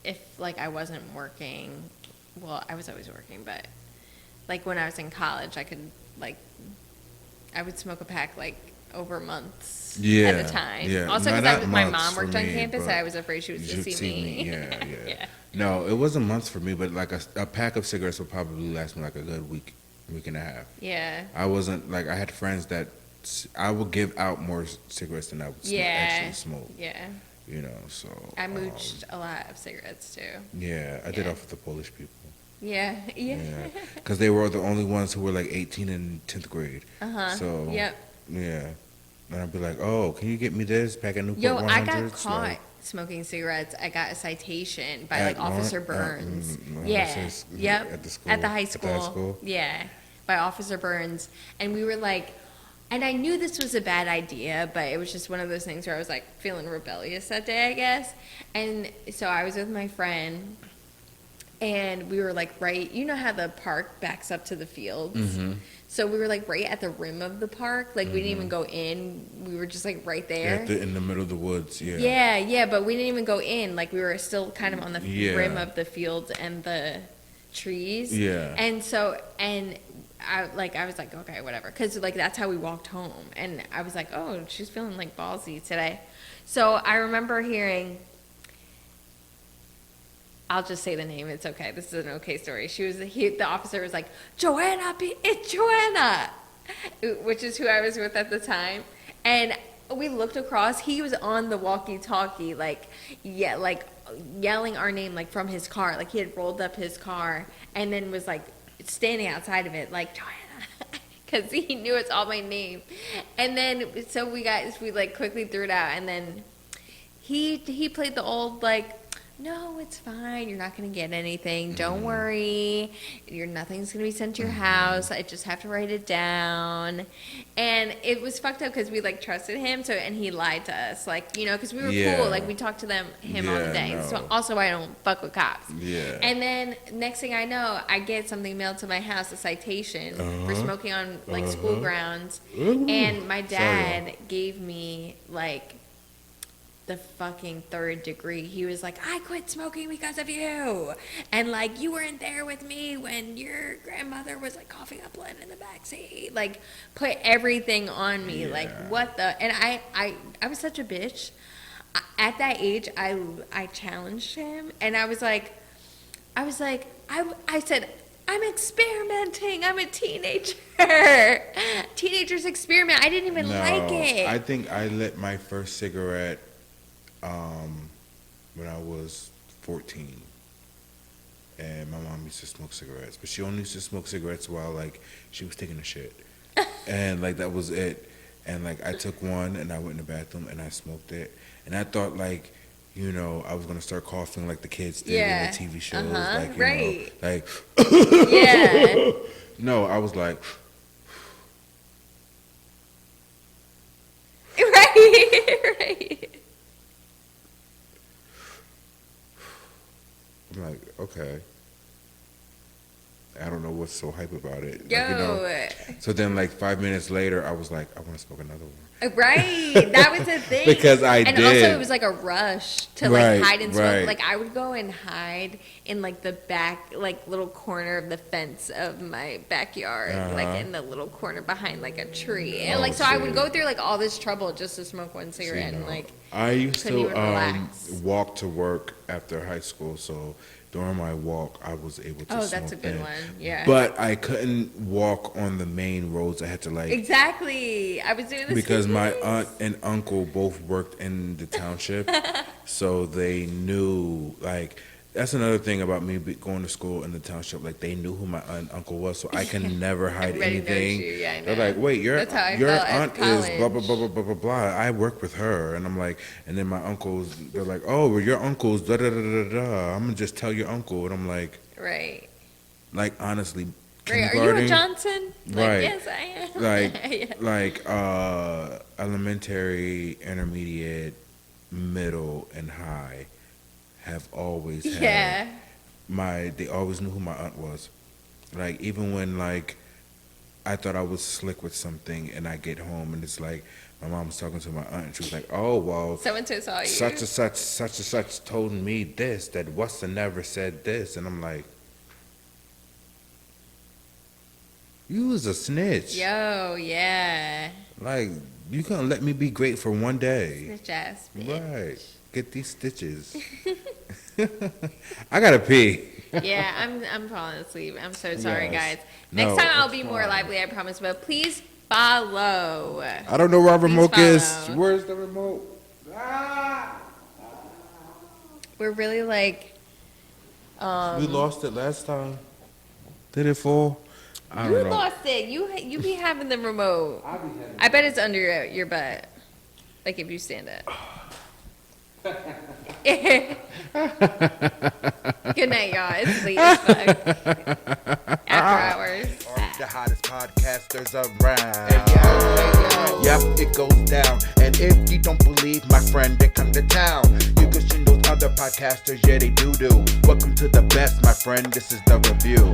[SPEAKER 2] if like I wasn't working. Well, I was always working, but like when I was in college, I could like I would smoke a pack like over months at
[SPEAKER 3] Yeah,
[SPEAKER 2] a time.
[SPEAKER 3] yeah.
[SPEAKER 2] Also,
[SPEAKER 3] No,
[SPEAKER 2] because
[SPEAKER 3] not
[SPEAKER 2] my
[SPEAKER 3] months
[SPEAKER 2] mom worked
[SPEAKER 3] for
[SPEAKER 2] on
[SPEAKER 3] me,
[SPEAKER 2] campus,
[SPEAKER 3] but
[SPEAKER 2] I was afraid she would just
[SPEAKER 3] you'd
[SPEAKER 2] see me.
[SPEAKER 3] Yeah, yeah.
[SPEAKER 2] Yeah.
[SPEAKER 3] No, it wasn't months for me, but like a pack of cigarettes would probably last me like a good week and a half.
[SPEAKER 2] Yeah.
[SPEAKER 3] I wasn't like I had friends that I would give out more cigarettes than I would actually smoke.
[SPEAKER 2] Yeah.
[SPEAKER 3] You know, so
[SPEAKER 2] I mooched a lot of cigarettes too.
[SPEAKER 3] yeah, I did
[SPEAKER 2] Yeah.
[SPEAKER 3] off with the Polish people.
[SPEAKER 2] Yeah. Yeah.
[SPEAKER 3] Yeah, because they were the only ones who were like 18 in 10th grade.
[SPEAKER 2] Uh-huh.
[SPEAKER 3] So
[SPEAKER 2] Yep.
[SPEAKER 3] yeah, and I'd be like, oh, can you get me this pack of Newport
[SPEAKER 2] Yo,
[SPEAKER 3] 100s?
[SPEAKER 2] I got caught
[SPEAKER 3] Like,
[SPEAKER 2] smoking cigarettes. I got a citation by
[SPEAKER 3] At
[SPEAKER 2] like Officer
[SPEAKER 3] Lawrence-
[SPEAKER 2] Burns.
[SPEAKER 3] yeah.
[SPEAKER 2] Yep.
[SPEAKER 3] At the school.
[SPEAKER 2] At the high
[SPEAKER 3] At the high
[SPEAKER 2] school.
[SPEAKER 3] school?
[SPEAKER 2] Yeah. By Officer Burns. And we were like, and I knew this was a bad idea, but it was just one of those things where I was like feeling rebellious that day, I guess. And so I was with my friend and we were like you know how the park backs up to the fields?
[SPEAKER 3] Mm-hmm.
[SPEAKER 2] So we were like right at the rim of the park. Like we didn't even go in. We were just like right there.
[SPEAKER 3] in the middle of the woods. Yeah.
[SPEAKER 2] Yeah, but we didn't even go in. Like we were still kind of on the
[SPEAKER 3] Yeah.
[SPEAKER 2] rim of the fields and the trees.
[SPEAKER 3] Yeah.
[SPEAKER 2] And so, I was like, okay, whatever. Cause like that's how we walked home. And I was like, oh, she's feeling like ballsy today. So I remember hearing, I'll just say the name. It's okay. This is an okay story. The officer was like, Joanna, it's Joanna, which is who I was with at the time. And we looked across. He was on the walkie-talkie, like yelling our name, like from his car. Like he had rolled up his car and then was like standing outside of it, like Joanna, because he knew it's all my name. And then so we like quickly threw it out, and then he played the old like, no, it's fine. You're not going to get anything. Don't worry. Nothing's going to be sent to your house. I just have to write it down. And it was fucked up because we like trusted him. So, and he lied to us, like, you know, because we were
[SPEAKER 3] Yeah.
[SPEAKER 2] cool. Like we talked to him all the
[SPEAKER 3] Yeah,
[SPEAKER 2] day.
[SPEAKER 3] no.
[SPEAKER 2] So also I don't fuck with cops.
[SPEAKER 3] Yeah.
[SPEAKER 2] And then next thing I know, I get something mailed to my house, a citation for smoking on like school grounds.
[SPEAKER 3] Ooh.
[SPEAKER 2] And my dad
[SPEAKER 3] Sorry.
[SPEAKER 2] gave me like the fucking 3rd degree. He was like, I quit smoking because of you. And like, you weren't there with me when your grandmother was like coughing up blood in the backseat. Like, put everything on me.
[SPEAKER 3] Yeah.
[SPEAKER 2] Like, what the? And I was such a bitch. At that age, I challenged him. And I said, I'm experimenting. I'm a teenager. Teenagers experiment. I didn't even like it.
[SPEAKER 3] I think I lit my first cigarette when I was 14. And my mom used to smoke cigarettes, but she only used to smoke cigarettes while like she was taking a shit. And like that was it. And like I took one and I went in the bathroom and I smoked it. And I thought like, you know, I was gonna start coughing like the kids did in the TV shows, like you
[SPEAKER 2] right.
[SPEAKER 3] know, like
[SPEAKER 2] Yeah.
[SPEAKER 3] no, I was like,
[SPEAKER 2] right.
[SPEAKER 3] I'm like, okay. I don't know what's so hype about it.
[SPEAKER 2] Yo.
[SPEAKER 3] Like, you know? So then, like 5 minutes later, I was like, I want to smoke another one.
[SPEAKER 2] Right, that was the thing.
[SPEAKER 3] Because I
[SPEAKER 2] and
[SPEAKER 3] did.
[SPEAKER 2] also it was like a rush to like
[SPEAKER 3] Right,
[SPEAKER 2] hide and smoke.
[SPEAKER 3] right.
[SPEAKER 2] Like I would go and hide in like the back, like little corner of the fence of my backyard, like in the little corner behind like a tree. And like so I would go through like all this trouble just to smoke one cigarette and like
[SPEAKER 3] I used
[SPEAKER 2] couldn't
[SPEAKER 3] to
[SPEAKER 2] even relax.
[SPEAKER 3] walk to work after high school, so during my walk, I was able to
[SPEAKER 2] Oh,
[SPEAKER 3] smoke
[SPEAKER 2] that's a good
[SPEAKER 3] then.
[SPEAKER 2] one. Yeah.
[SPEAKER 3] But I couldn't walk on the main roads. I had to like
[SPEAKER 2] Exactly. I was doing this
[SPEAKER 3] because my aunt and uncle both worked in the township, so they knew like. That's another thing about me going to school in the township. Like they knew who my aunt and uncle was, so I can never hide
[SPEAKER 2] Everybody knows
[SPEAKER 3] anything.
[SPEAKER 2] you. Yeah, I know.
[SPEAKER 3] They're like, "Wait, your
[SPEAKER 2] That's how I
[SPEAKER 3] your
[SPEAKER 2] felt at
[SPEAKER 3] aunt is blah blah
[SPEAKER 2] college.
[SPEAKER 3] blah blah blah blah blah." I work with her, and I'm like, and then my uncles, they're like, "Oh, well, your uncle's da da da da da." I'm gonna just tell your uncle, and I'm like,
[SPEAKER 2] Right.
[SPEAKER 3] honestly,
[SPEAKER 2] Right. Are you a
[SPEAKER 3] kindergarten,
[SPEAKER 2] Johnson? Like,
[SPEAKER 3] Right.
[SPEAKER 2] yes, I am.
[SPEAKER 3] like
[SPEAKER 2] Yeah.
[SPEAKER 3] elementary, intermediate, middle, and high have always had
[SPEAKER 2] Yeah.
[SPEAKER 3] they always knew who my aunt was. Like even when like I thought I was slick with something and I get home and it's like my mom was talking to my aunt and she was like, "Oh well,
[SPEAKER 2] So and so saw you.
[SPEAKER 3] such and such told me this, that Watson never said this," and I'm like, "You was a snitch.
[SPEAKER 2] Yo, yeah.
[SPEAKER 3] Like you couldn't let me be great for one day."
[SPEAKER 2] Snitch ass bitch.
[SPEAKER 3] Right. Get these stitches. I gotta pee.
[SPEAKER 2] Yeah, I'm falling asleep. I'm so sorry,
[SPEAKER 3] Yes.
[SPEAKER 2] guys. Next
[SPEAKER 3] No,
[SPEAKER 2] time I'll
[SPEAKER 3] it's
[SPEAKER 2] be more
[SPEAKER 3] fine.
[SPEAKER 2] lively, I promise. But please follow.
[SPEAKER 3] I don't know where our remote is.
[SPEAKER 2] follow.
[SPEAKER 3] Where's the remote?
[SPEAKER 2] We're really like,
[SPEAKER 3] We lost it last time. Did it fall? I
[SPEAKER 2] you
[SPEAKER 3] don't know.
[SPEAKER 2] lost it. You be having the remote. I bet it's under your butt. Like if you stand up. Good night, y'all. It's late as fuck. After hours.
[SPEAKER 1] Are the hottest podcasters around. Yep, it goes down. And if you don't believe my friend, they come to town. You can see those other podcasters, yeah, they do. Welcome to the best, my friend. This is the review.